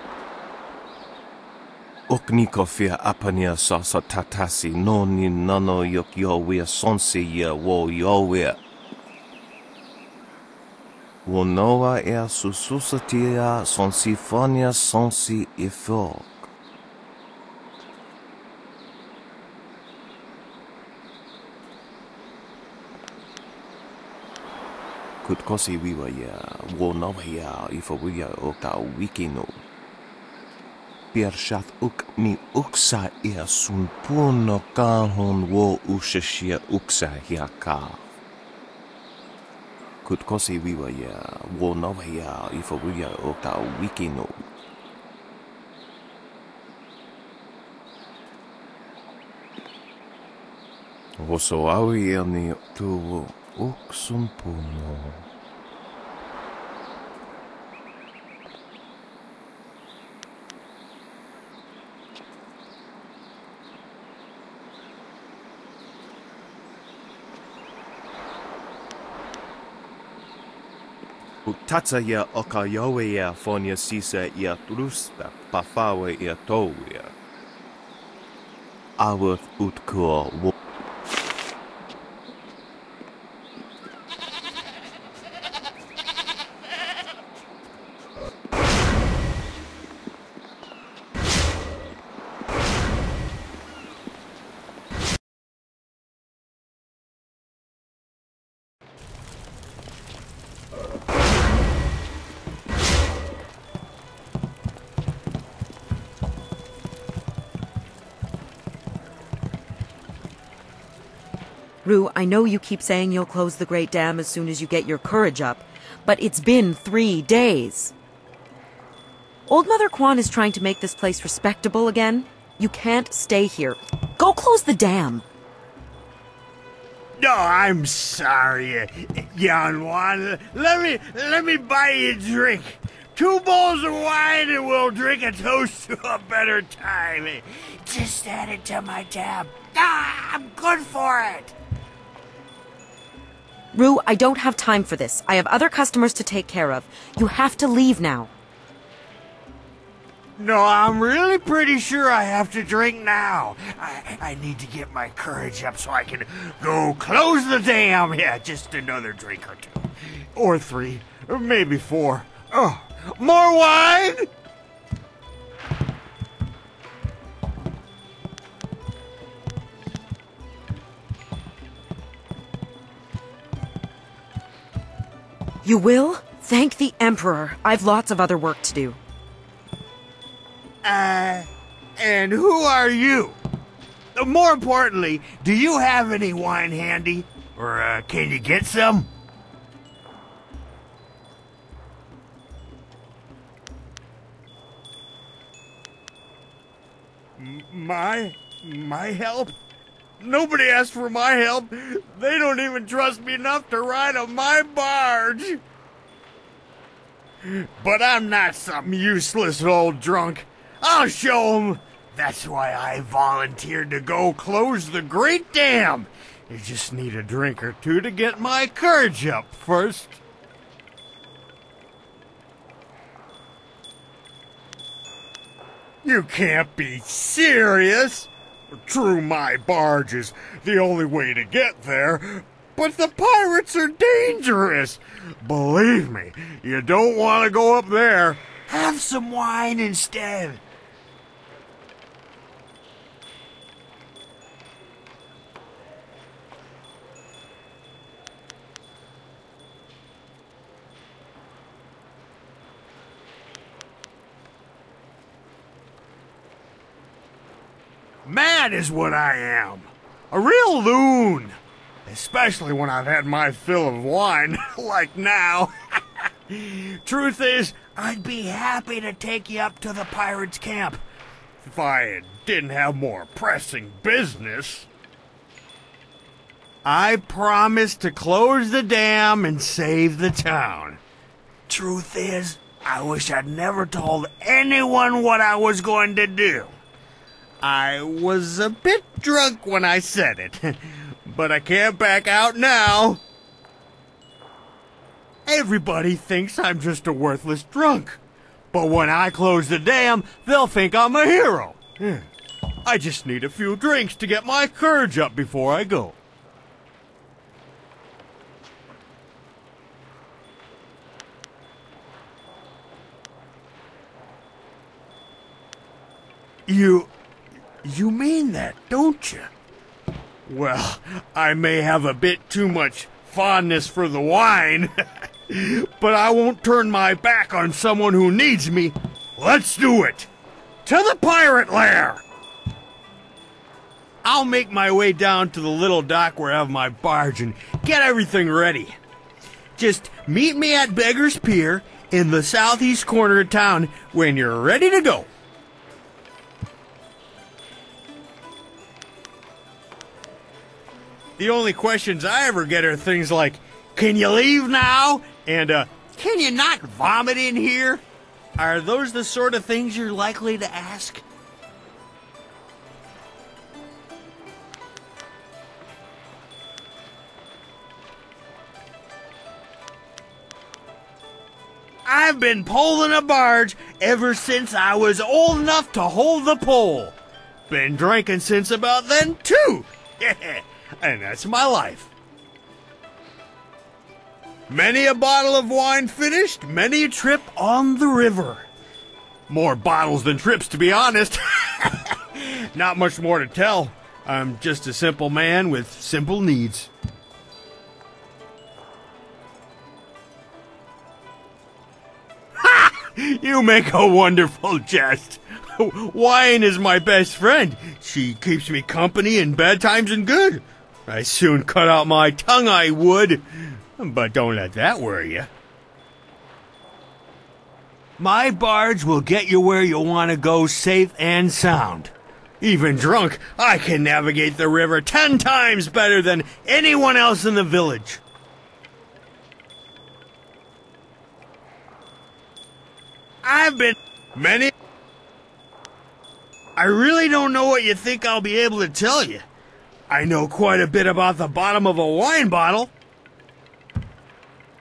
I: Okniko fia apania sasa tatasi noni nano yok yowia sonsi ia wo yowia. Wonoa ea sususatia sonsifonia sonsi ifok. Kutkosi wiwa ya wonoa ya ifowiya okta wikino. Piershat uk mi uksa ea sunpuno kahon wo ushashia uksa hiaka. Kutkosi wiwa ya wonoa ya ifowiya okta wikino. Hoso awi ea ni tuwo uk sunpuno. Utatsa ia oka yowe ia fonia sisa ia trusta pafawe ia towia. Awath utkua wo.
G: Rue, I know you keep saying you'll close the Great Dam as soon as you get your courage up, but it's been 3 days. Old Mother Quan is trying to make this place respectable again. You can't stay here. Go close the dam.
H: No, I'm sorry, young one. Let me buy you a drink. 2 bowls of wine and we'll drink a toast to a better time. Just add it to my tab. I'm good for it.
G: Rue, I don't have time for this. I have other customers to take care of. You have to leave now.
H: No, I'm really pretty sure I have to drink now. I need to get my courage up so I can go close the dam. Yeah, just another drink or 2. Or 3. Or maybe 4. Oh, more wine?
G: You will? Thank the Emperor. I've lots of other work to do.
H: And who are you? more importantly, do you have any wine handy? Or can you get some? My help? Nobody asked for my help. They don't even trust me enough to ride on my barge. But I'm not some useless old drunk. I'll show 'em. That's why I volunteered to go close the Great Dam. You just need a drink or two to get my courage up first. You can't be serious. True, my barge is the only way to get there, but the pirates are dangerous. Believe me, you don't want to go up there. Have some wine instead. Mad is what I am. A real loon. Especially when I've had my fill of wine, like now. Truth is, I'd be happy to take you up to the pirates' camp if I didn't have more pressing business. I promised to close the dam and save the town. Truth is, I wish I'd never told anyone what I was going to do. I was a bit drunk when I said it, but I can't back out now. Everybody thinks I'm just a worthless drunk, but when I close the dam, they'll think I'm a hero. I just need a few drinks to get my courage up before I go. You mean that, don't you? Well, I may have a bit too much fondness for the wine, but I won't turn my back on someone who needs me. Let's do it! To the pirate lair! I'll make my way down to the little dock where I have my barge and get everything ready. Just meet me at Beggar's Pier in the southeast corner of town when you're ready to go. The only questions I ever get are things like, can you leave now? And, can you not vomit in here? Are those the sort of things you're likely to ask? I've been poling a barge ever since I was old enough to hold the pole. Been drinking since about then, too. And that's my life. Many a bottle of wine finished, many a trip on the river. More bottles than trips, to be honest. Not much more to tell. I'm just a simple man with simple needs. Ha! You make a wonderful jest. Wine is my best friend. She keeps me company in bad times and good. I soon cut out my tongue, I would. But don't let that worry you. My barge will get you where you want to go safe and sound. Even drunk, I can navigate the river 10 times better than anyone else in the village. I've been many... I really don't know what you think I'll be able to tell you. I know quite a bit about the bottom of a wine bottle.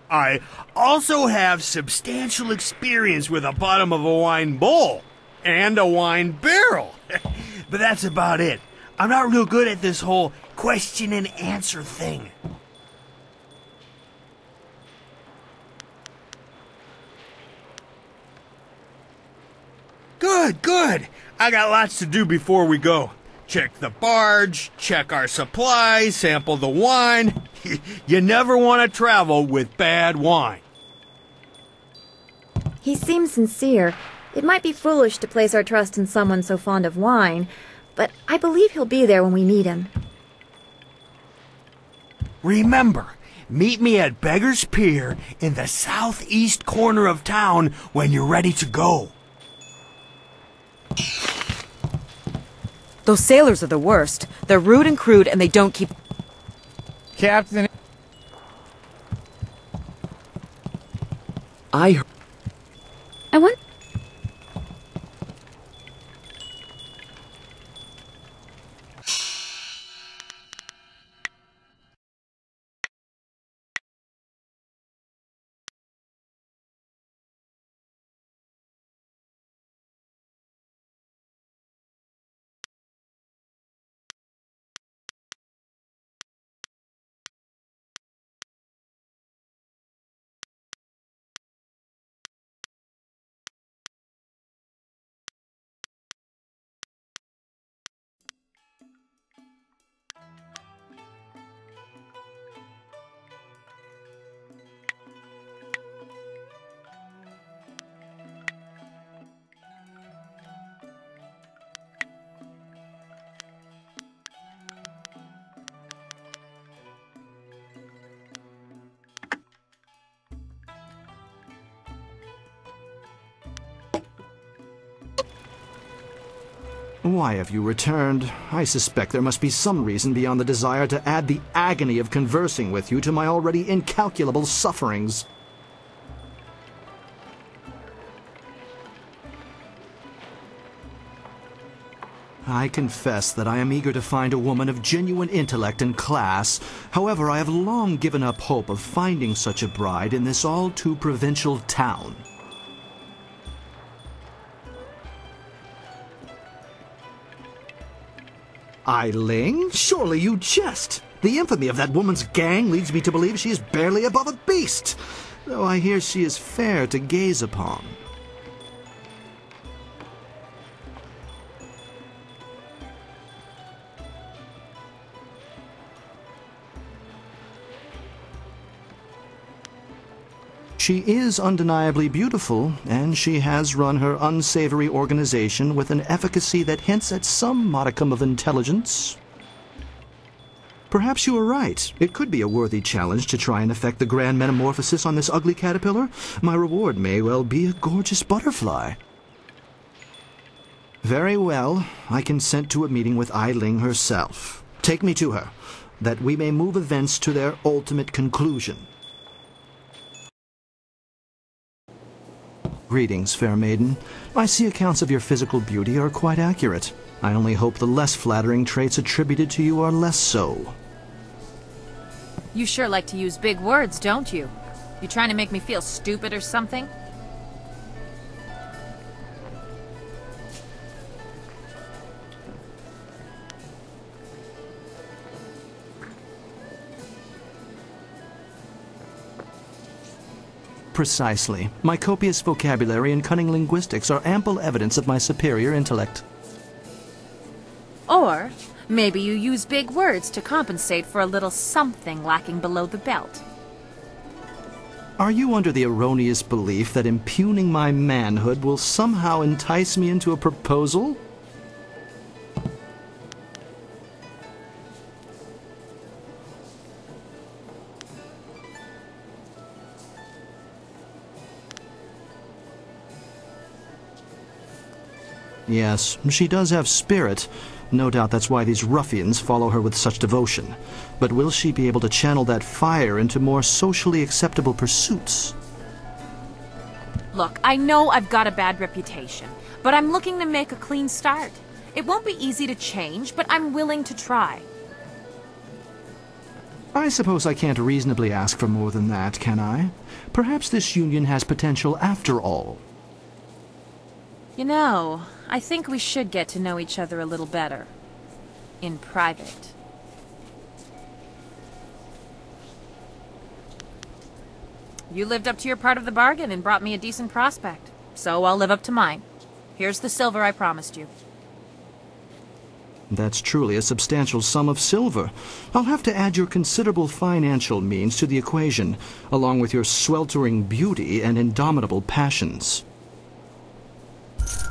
H: I also have substantial experience with the bottom of a wine bowl and a wine barrel. But that's about it. I'm not real good at this whole question and answer thing. Good, good. I got lots to do before we go. Check the barge, check our supplies, sample the wine. You never want to travel with bad wine.
L: He seems sincere. It might be foolish to place our trust in someone so fond of wine, but I believe he'll be there when we need him.
H: Remember, meet me at Beggar's Pier in the southeast corner of town when you're ready to go.
G: Those sailors are the worst. They're rude and crude, and they don't keep...
N: Captain...
G: I want...
O: Why have you returned? I suspect there must be some reason beyond the desire to add the agony of conversing with you to my already incalculable sufferings. I confess that I am eager to find a woman of genuine intellect and class. However, I have long given up hope of finding such a bride in this all-too-provincial town. Eiling? Surely you jest. The infamy of that woman's gang leads me to believe she is barely above a beast, though I hear she is fair to gaze upon. She is undeniably beautiful, and she has run her unsavory organization with an efficacy that hints at some modicum of intelligence. Perhaps you are right. It could be a worthy challenge to try and effect the grand metamorphosis on this ugly caterpillar. My reward may well be a gorgeous butterfly. Very well. I consent to a meeting with Eiling herself. Take me to her, that we may move events to their ultimate conclusion. Greetings, fair maiden. I see accounts of your physical beauty are quite accurate. I only hope the less flattering traits attributed to you are less so.
Y: You sure like to use big words, don't you? You trying to make me feel stupid or something?
O: Precisely. My copious vocabulary and cunning linguistics are ample evidence of my superior intellect.
Y: Or maybe you use big words to compensate for a little something lacking below the belt.
O: Are you under the erroneous belief that impugning my manhood will somehow entice me into a proposal? Yes, she does have spirit. No doubt that's why these ruffians follow her with such devotion. But will she be able to channel that fire into more socially acceptable pursuits?
Y: Look, I know I've got a bad reputation, but I'm looking to make a clean start. It won't be easy to change, but I'm willing to try.
O: I suppose I can't reasonably ask for more than that, can I? Perhaps this union has potential after all.
Y: You know, I think we should get to know each other a little better. In private. You lived up to your part of the bargain and brought me a decent prospect. So I'll live up to mine. Here's the silver I promised you.
O: That's truly a substantial sum of silver. I'll have to add your considerable financial means to the equation, along with your sweltering beauty and indomitable passions.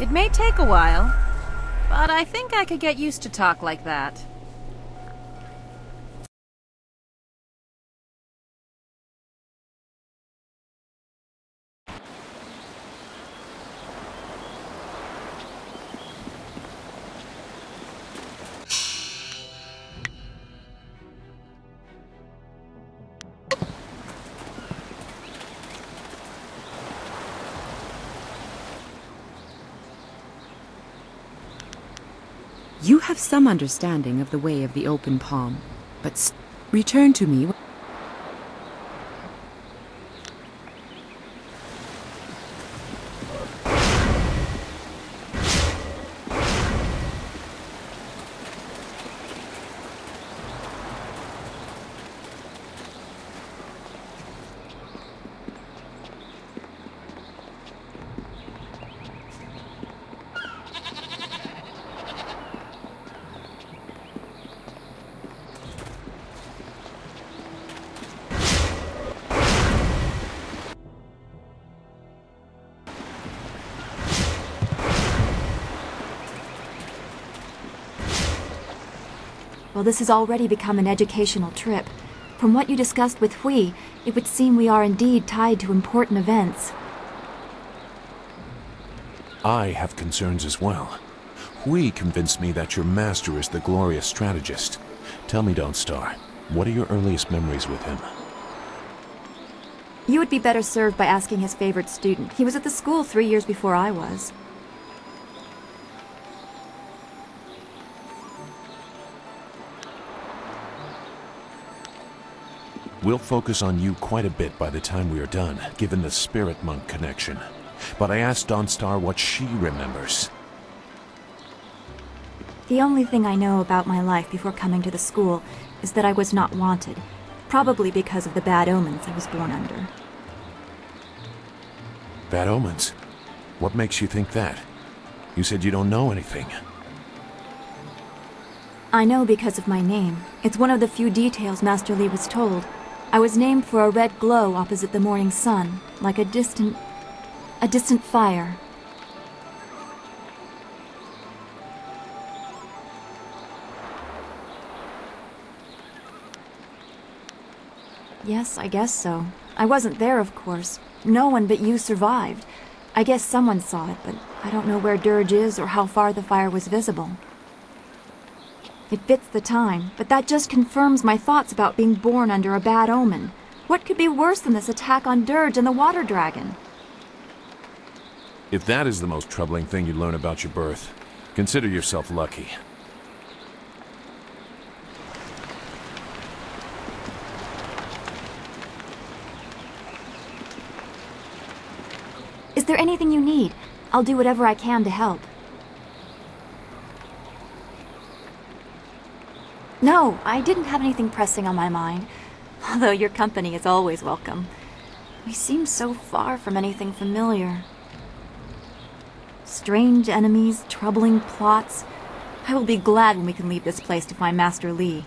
Y: It may take a while, But I think I could get used to talk like that.
F: You have some understanding of the way of the open palm, but return to me.
L: Well, this has already become an educational trip. From what you discussed with Hui, it would seem we are indeed tied to important events.
I: I have concerns as well. Hui convinced me that your master is the glorious strategist. Tell me, Dawnstar, what are your earliest memories with him?
L: You would be better served by asking his favorite student. He was at the school 3 years before I was.
I: We'll focus on you quite a bit by the time we are done, given the spirit monk connection. But I asked Dawnstar what she remembers.
L: The only thing I know about my life before coming to the school is that I was not wanted, probably because of the bad omens I was born under.
I: Bad omens? What makes you think that? You said you don't know anything.
L: I know because of my name. It's one of the few details Master Li was told. I was named for a red glow opposite the morning sun, like a distant fire. Yes, I guess so. I wasn't there, of course. No one but you survived. I guess someone saw it, but I don't know where Dirge is or how far the fire was visible. It fits the time, but that just confirms my thoughts about being born under a bad omen. What could be worse than this attack on Dirge and the water dragon?
I: If that is the most troubling thing you learn about your birth, consider yourself lucky.
L: Is there anything you need? I'll do whatever I can to help. No, I didn't have anything pressing on my mind, although your company is always welcome. We seem so far from anything familiar. Strange enemies, troubling plots. I will be glad when we can leave this place to find Master Li.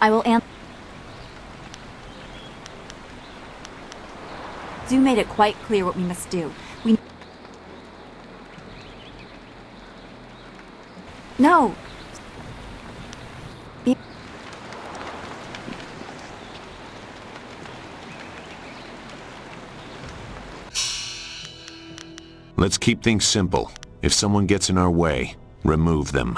L: I will answer. Zhu made it quite clear what we must do. No!
I: Let's keep things simple. If someone gets in our way, remove them.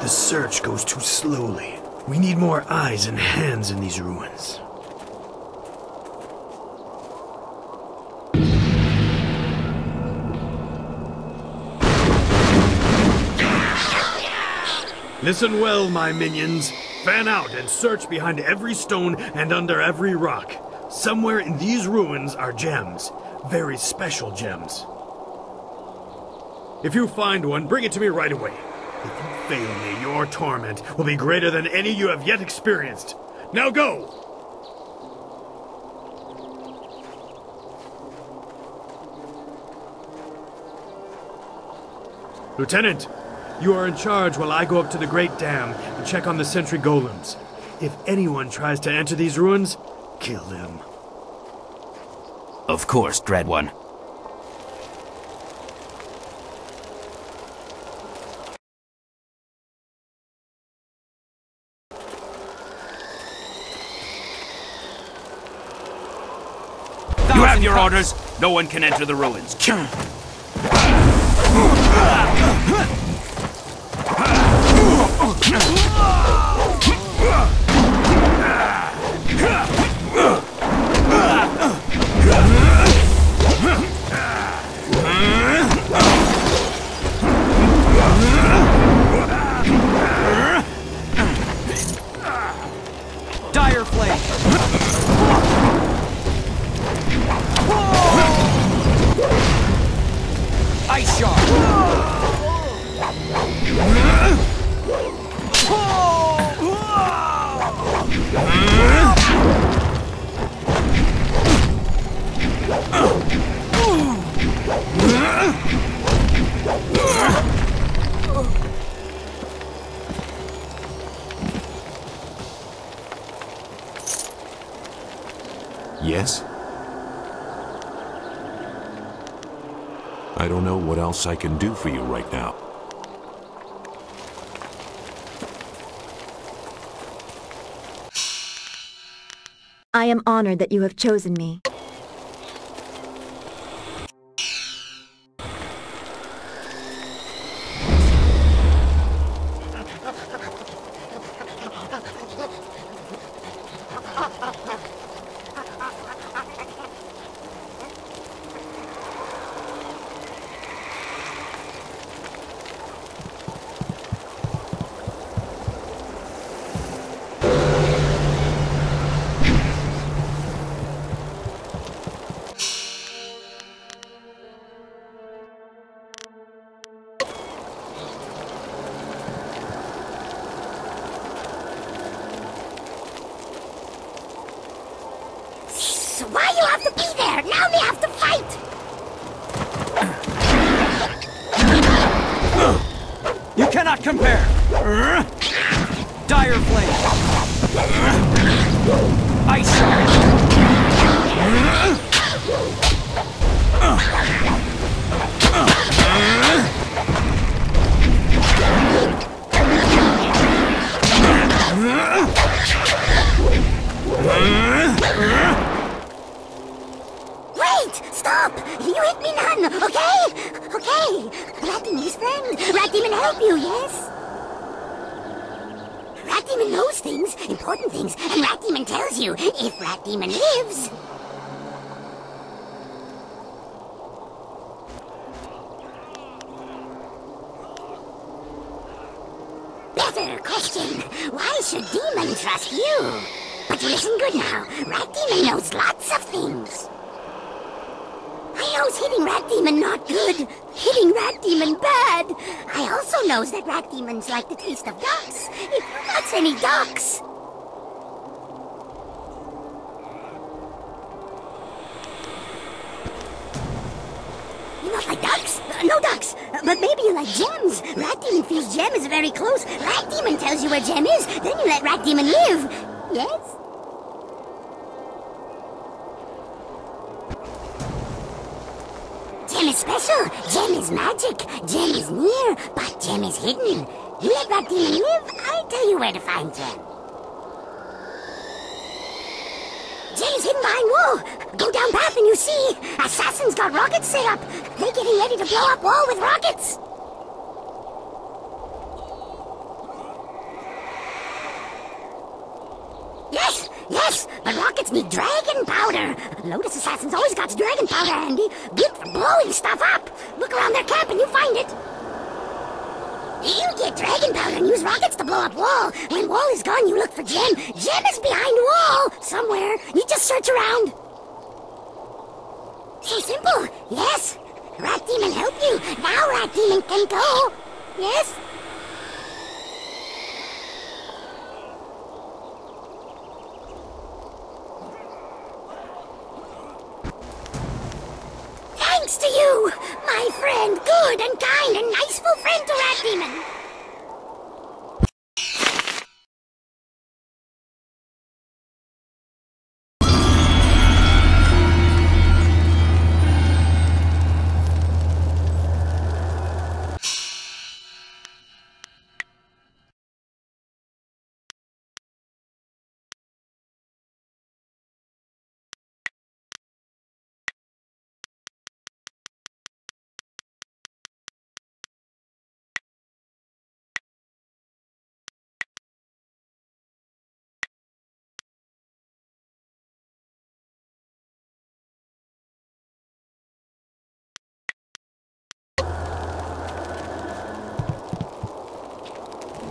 A: The search goes too slowly. We need more eyes and hands in these ruins. Listen well, my minions. Fan out and search behind every stone and under every rock. Somewhere in these ruins are gems. Very special gems. If you find one, bring it to me right away. If you fail me, your torment will be greater than any you have yet experienced. Now go! Lieutenant, you are in charge while I go up to the Great Dam and check on the sentry golems. If anyone tries to enter these ruins, kill them.
P: Of course, Dread One. You have your orders. No one can enter the ruins.
D: Dire flame. Ice shard.
E: Yes? I don't know what else I can do for you right now.
L: I am honored that you have chosen me.
K: So why you have to be there? Now we have to fight!
D: You cannot compare! Dire flame! Ice shard!
K: Wait! Stop! You hit me none, okay? Okay. Rat Demon's friend. Rat Demon help you, yes? Rat Demon knows things, important things, and Rat Demon tells you if Rat Demon lives. Better question. Why should Demon trust you? But you listen good now. Rat Demon knows lots of things. I knows hitting Rat Demon not good. Hitting Rat Demon bad. I also knows that Rat Demons like the taste of ducks. If you nuts any ducks. You not like ducks? No ducks. But maybe you like gems. Rat Demon feels gem is very close. Rat Demon tells you where gem is. Then you let Rat Demon live. Yes? Gem is special, gem is magic, gem is near, but gem is hidden. You let Rat Demon live, I tell you where to find gem. Gem is hidden behind wall. Go down path and you see. Assassins got rockets set up. They're getting ready to blow up wall with rockets. Yes, but rockets need dragon powder. Lotus Assassin's always got dragon powder handy, good for blowing stuff up. Look around their camp and you find it. You get dragon powder and use rockets to blow up Wall. When Wall is gone, you look for Gem. Gem is behind Wall, somewhere. You just search around. So simple, yes. Rat Demon help you. Now Rat Demon can go. Yes? Thanks to you, my friend, good and kind and niceful friend to Rat Demon.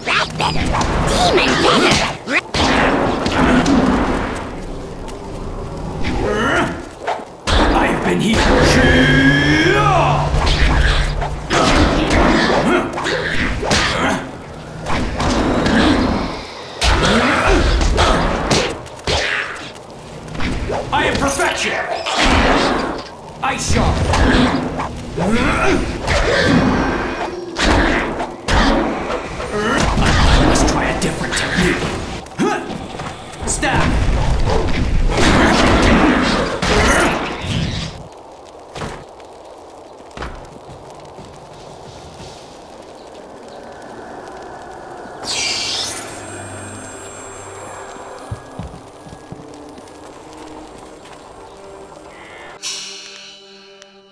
K: Rat better, demon better.
B: I've been here. I am perfection. Ice shard. Let's try a different technique. Stab!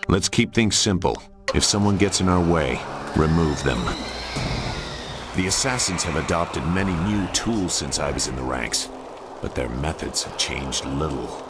E: Let's keep things simple. If someone gets in our way, remove them. The assassins have adopted many new tools since I was in the ranks, but their methods have changed little.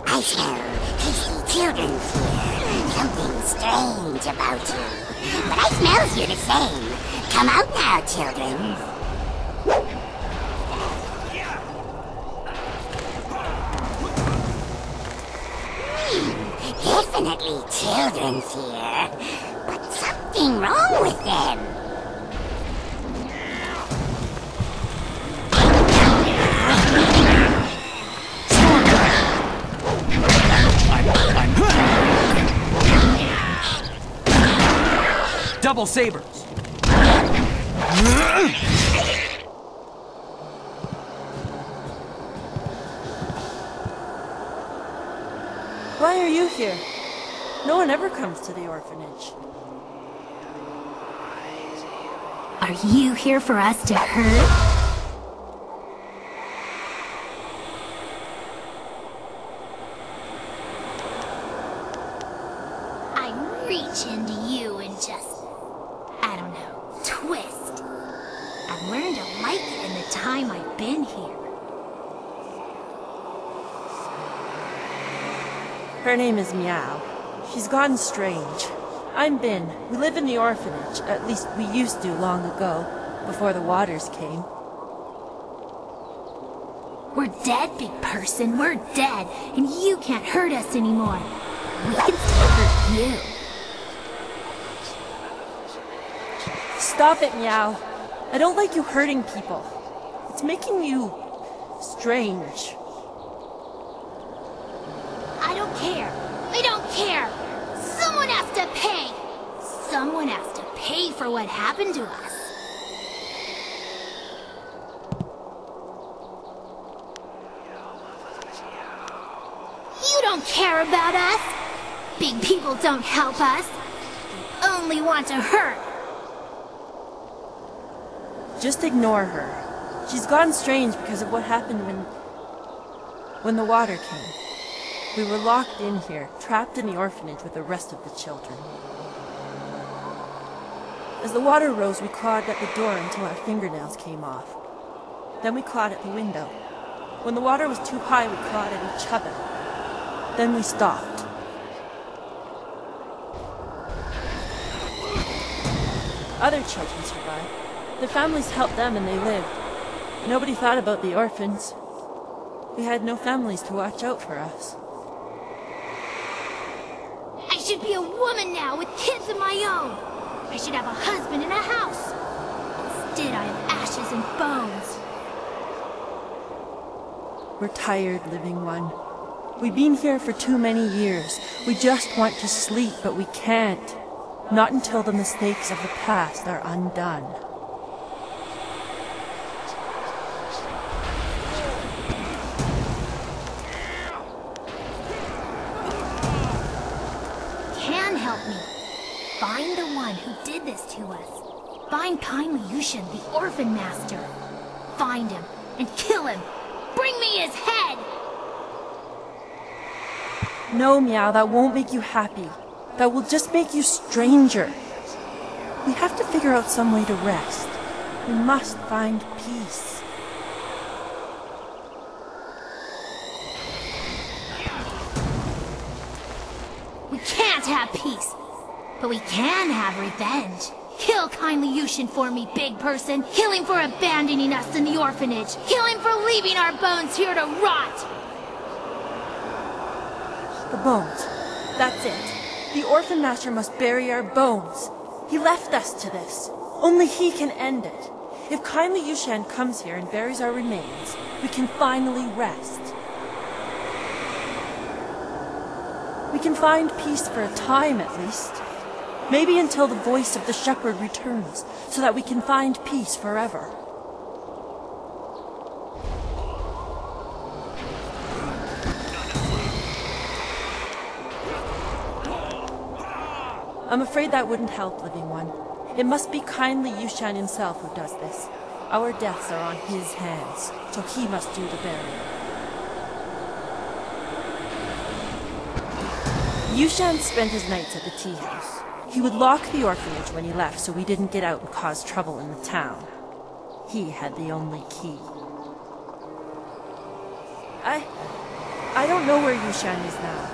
K: I smell tasty children here. Something strange about you. But I smells you the same. Come out now, children. Definitely children's here. But something wrong with them.
B: Double sabers.
W: Why are you here? No one ever comes to the orphanage.
J: Are you here for us to hurt? I reach into you and just, I don't know, twist. I've learned to like it in the time I've been here.
W: Her name is Meow. She's gone strange. I'm Bin. We live in the orphanage. At least we used to long ago, before the waters came.
J: We're dead, big person. We're dead, and you can't hurt us anymore. We can still hurt you.
W: Stop it, Meow. I don't like you hurting people. It's making you strange.
J: I don't care. I don't care. Someone has to pay. Someone has to pay for what happened to us. You don't care about us. Big people don't help us. They only want to hurt.
W: Just ignore her. She's gone strange because of what happened when the water came. We were locked in here, trapped in the orphanage with the rest of the children. As the water rose, we clawed at the door until our fingernails came off. Then we clawed at the window. When the water was too high, we clawed at each other. Then we stopped. Other children survived. Their families helped them and they lived. Nobody thought about the orphans. We had no families to watch out for us.
J: I should be a woman now with kids of my own. I should have a husband and a house. Instead, I have ashes and bones.
W: We're tired, living one. We've been here for too many years. We just want to sleep, but we can't. Not until the mistakes of the past are undone.
J: Can help me. Find the one who did this to us. Find kindly Yushin, the orphan master. Find him and kill him. Bring me his head!
W: No, Meow, that won't make you happy. That will just make you stranger. We have to figure out some way to rest. We must find peace.
J: We can't have peace, but we can have revenge. Kill kindly Yushin for me, big person. Kill him for abandoning us in the orphanage. Kill him for leaving our bones here to rot.
W: The bones. That's it. The orphan master must bury our bones. He left us to this. Only he can end it. If kindly Yushan comes here and buries our remains, we can finally rest. We can find peace for a time at least. Maybe until the voice of the shepherd returns, so that we can find peace forever. I'm afraid that wouldn't help, living one. It must be kindly Yushan himself who does this. Our deaths are on his hands, so he must do the burial. Yushan spent his nights at the tea house. He would lock the orphanage when he left so we didn't get out and cause trouble in the town. He had the only key. I don't know where Yushan is now.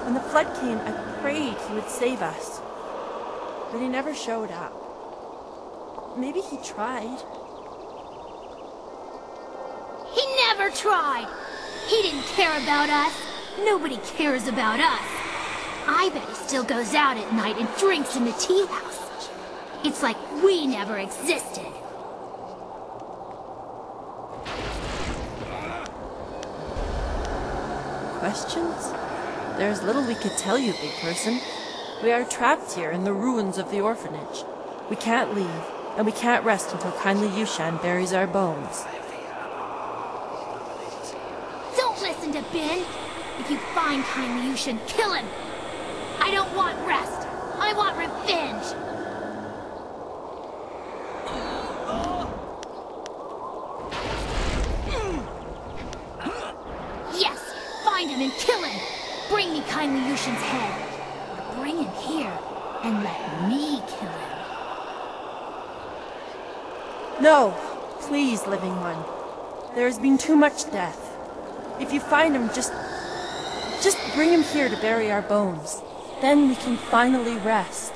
W: When the flood came, I prayed he would save us. But he never showed up. Maybe he tried.
J: He never tried. He didn't care about us. Nobody cares about us. I bet he still goes out at night and drinks in the tea house. It's like we never existed.
W: Questions? There's little we could tell you, big person. We are trapped here in the ruins of the orphanage. We can't leave, and we can't rest until kindly Yushan buries our bones.
J: Don't listen to Ben. If you find kindly Yushan, kill him. I don't want rest. I want revenge. Yes, find him and kill him. Bring me kindly Yushin's head. Bring him here and let me kill him.
W: No, please, living one. There has been too much death. If you find him, just bring him here to bury our bones. Then we can finally rest.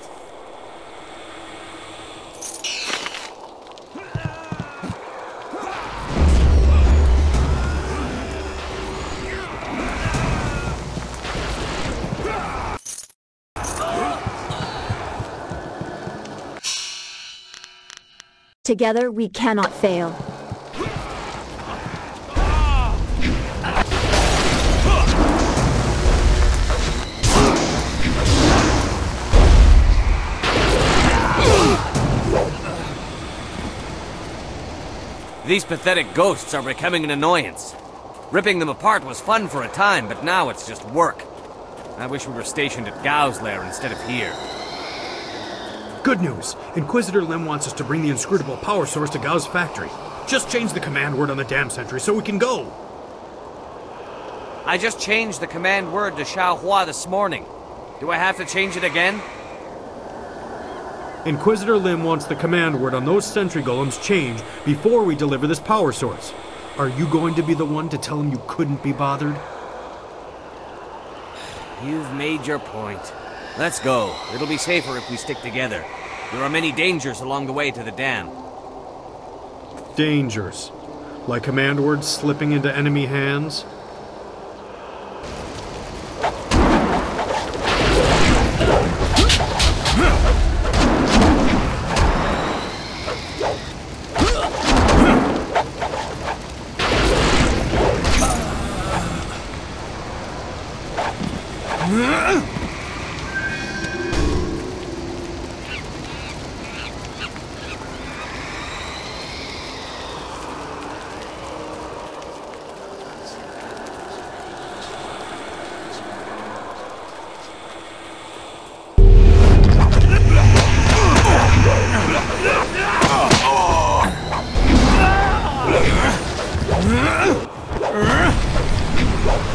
M: Together we cannot fail.
D: These pathetic ghosts are becoming an annoyance. Ripping them apart was fun for a time, but now it's just work. I wish we were stationed at Gao's lair instead of here.
A: Good news. Inquisitor Lim wants us to bring the inscrutable power source to Gao's factory. Just change the command word on the dam sentry so we can go.
D: I just changed the command word to Xiaohua this morning. Do I have to change it again?
A: Inquisitor Lim wants the command word on those sentry golems changed before we deliver this power source. Are you going to be the one to tell him you couldn't be bothered?
D: You've made your point. Let's go. It'll be safer if we stick together. There are many dangers along the way to the dam.
A: Dangers? Like command words slipping into enemy hands?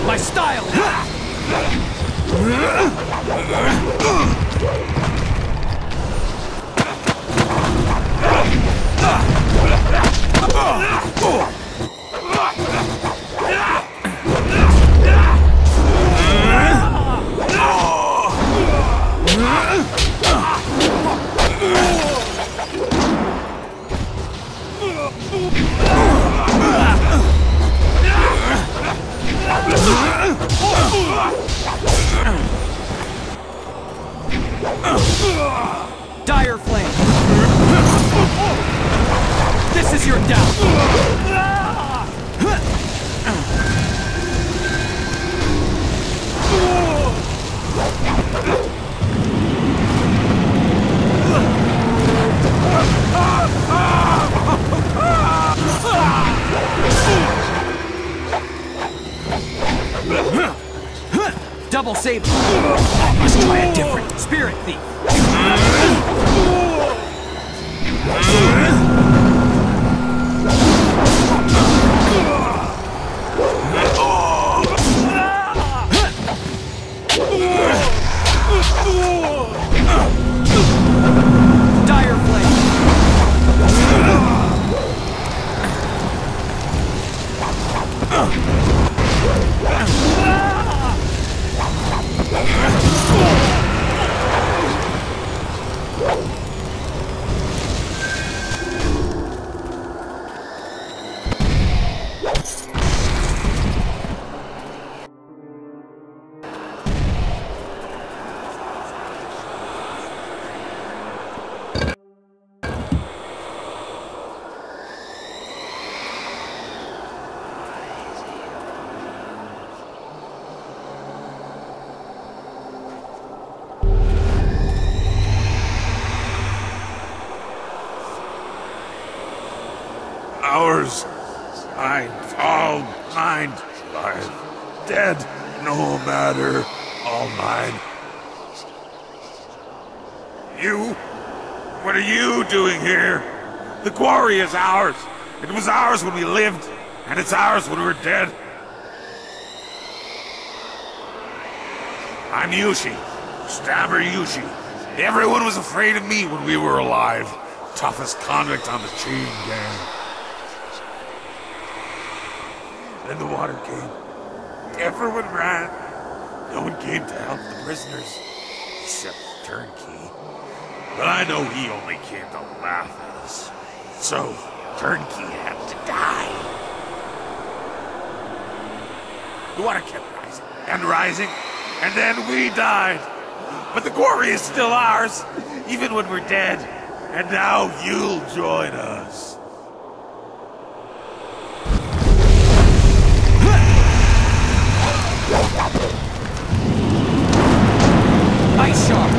B: My style! Dire flame! This is your Double saber! Let's try a different spirit thief! Dire flame!
E: Ours. Mine. All mine. Alive. Dead. No matter. All mine. You? What are you doing here? The quarry is ours. It was ours when we lived, and it's ours when we're dead. I'm Yushi. Stabber Yushi. Everyone was afraid of me when we were alive. Toughest convict on the chain gang. Then the water came. Everyone ran. No one came to help the prisoners. Except Turnkey. But I know he only came to laugh at us. So, Turnkey had to die. The water kept rising, and rising, and then we died. But the quarry is still ours, even when we're dead. And now you'll join us.
B: Ice Shark!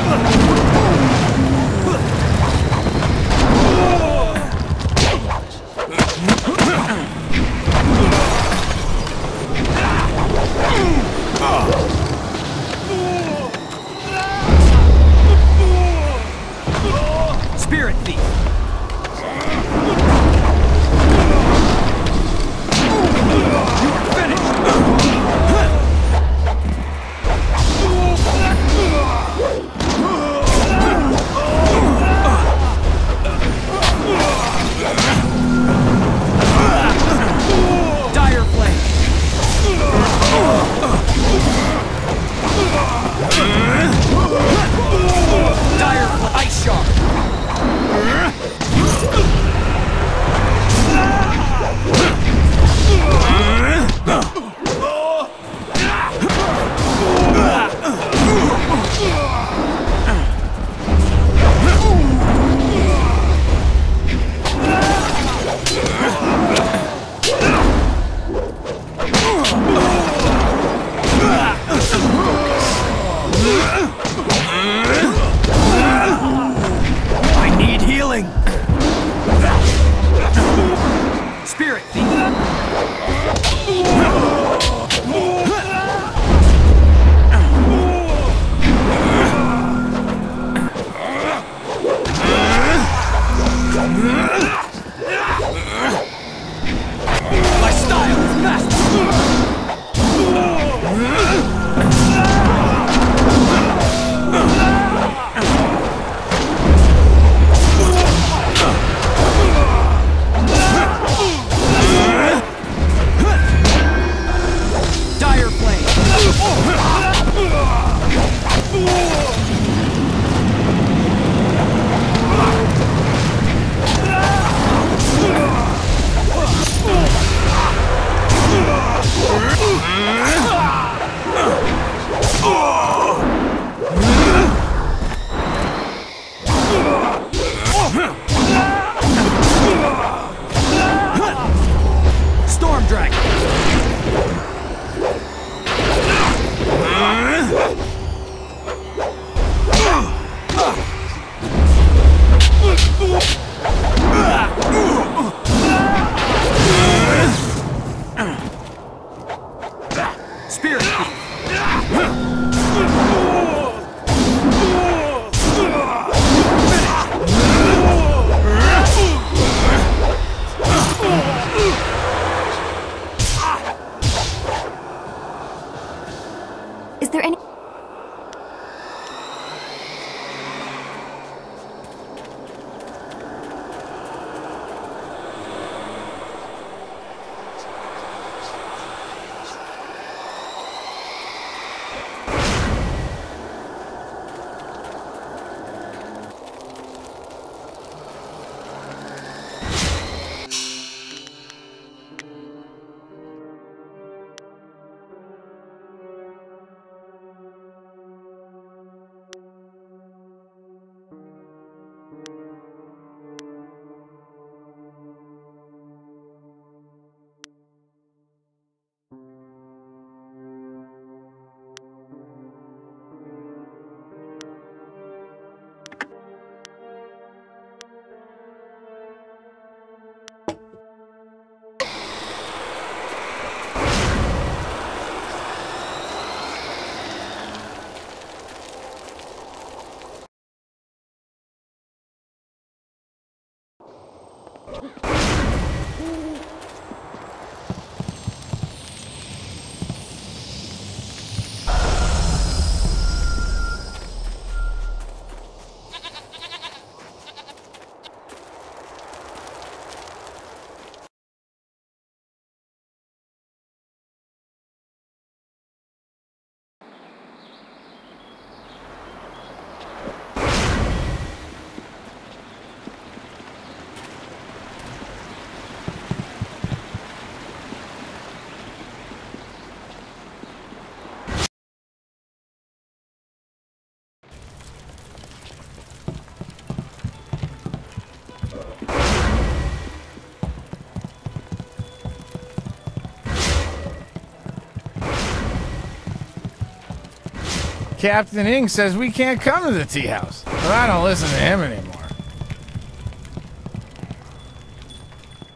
N: Captain Ing says we can't come to the tea house, but I don't listen to him anymore.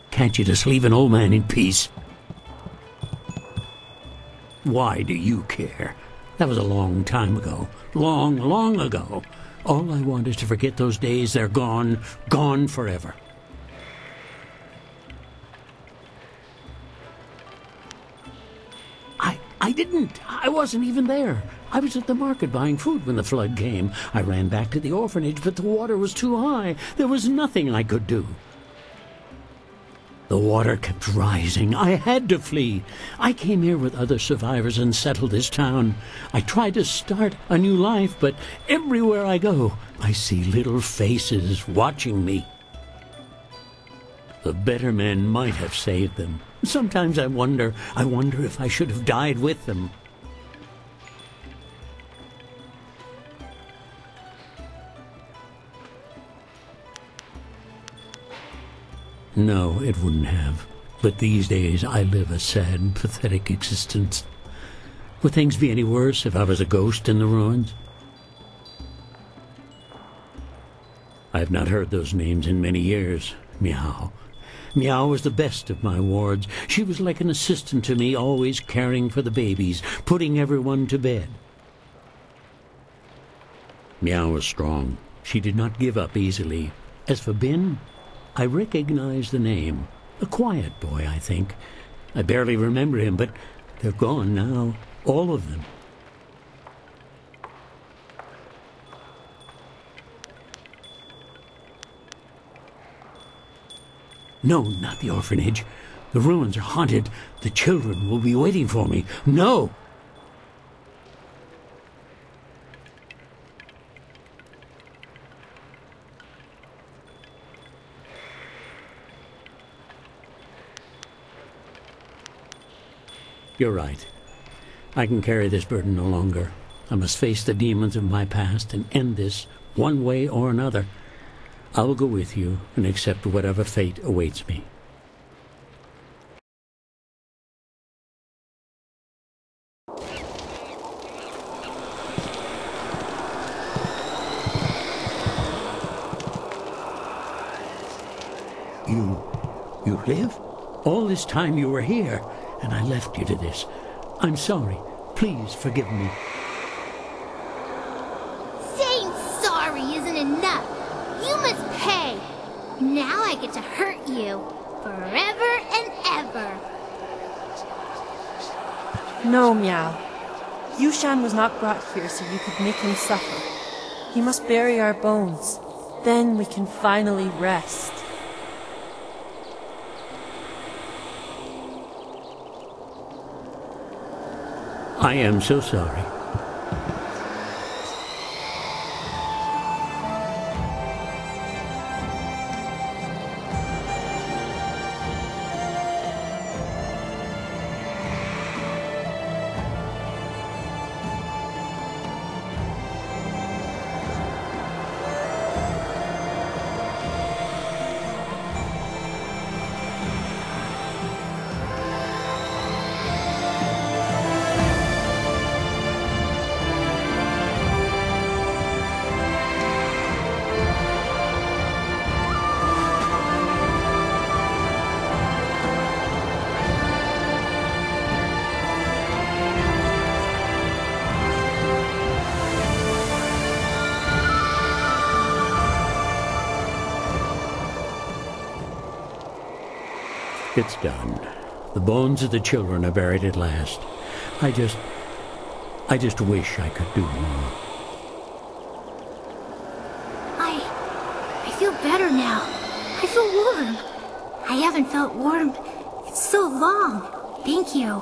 M: Can't you just leave an old man in peace? Why do you care? That was a long time ago. Long, long ago. All I want is to forget those days. They're gone. Gone forever. I didn't. I wasn't even there. I was at the market buying food when the flood came. I ran back to the orphanage, but the water was too high. There was nothing I could do. The water kept rising. I had to flee. I came here with other survivors and settled this town. I tried to start a new life, but everywhere I go, I see little faces watching me. The better men might have saved them. Sometimes I wonder if I should have died with them. No, it wouldn't have. But these days I live a sad, pathetic existence. Would things be any worse if I was a ghost in the ruins? I've not heard those names in many years. Meow. Meow was the best of my wards. She was like an assistant to me, always caring for the babies, putting everyone to bed. Meow was strong. She did not give up easily. As for Bin, I recognize the name. A quiet boy, I think. I barely remember him, but they're gone now. All of them. No, not the orphanage. The ruins are haunted. The children will be waiting for me. No! You're right. I can carry this burden no longer. I must face the demons of my past and end this one way or another. I will go with you and accept whatever fate awaits me. You live? All this time you were here, and I left you to this. I'm sorry. Please forgive me.
J: Saying sorry isn't enough. You must pay. Now I get to hurt you. Forever and ever.
W: No, Meow. Yushan was not brought here so you could make him suffer. He must bury our bones. Then we can finally rest.
M: I am so sorry. It's done. The bones of the children are buried at last. I just wish I could do more.
J: I feel better now. I feel warm. I haven't felt warm in so long. Thank you.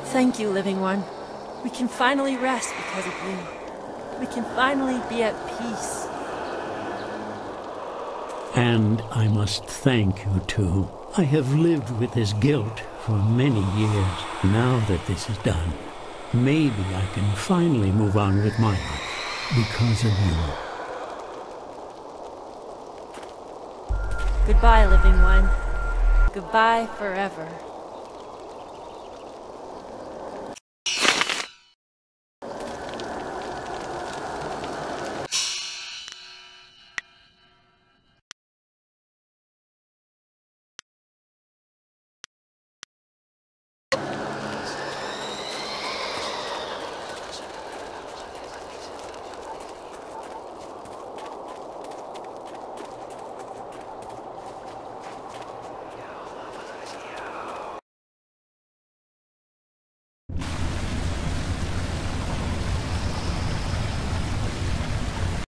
W: Thank you, Living One. We can finally rest because of you. We can finally be at peace.
M: And I must thank you, too. I have lived with this guilt for many years. Now that this is done, maybe I can finally move on with my life because of you.
W: Goodbye, Living One. Goodbye forever.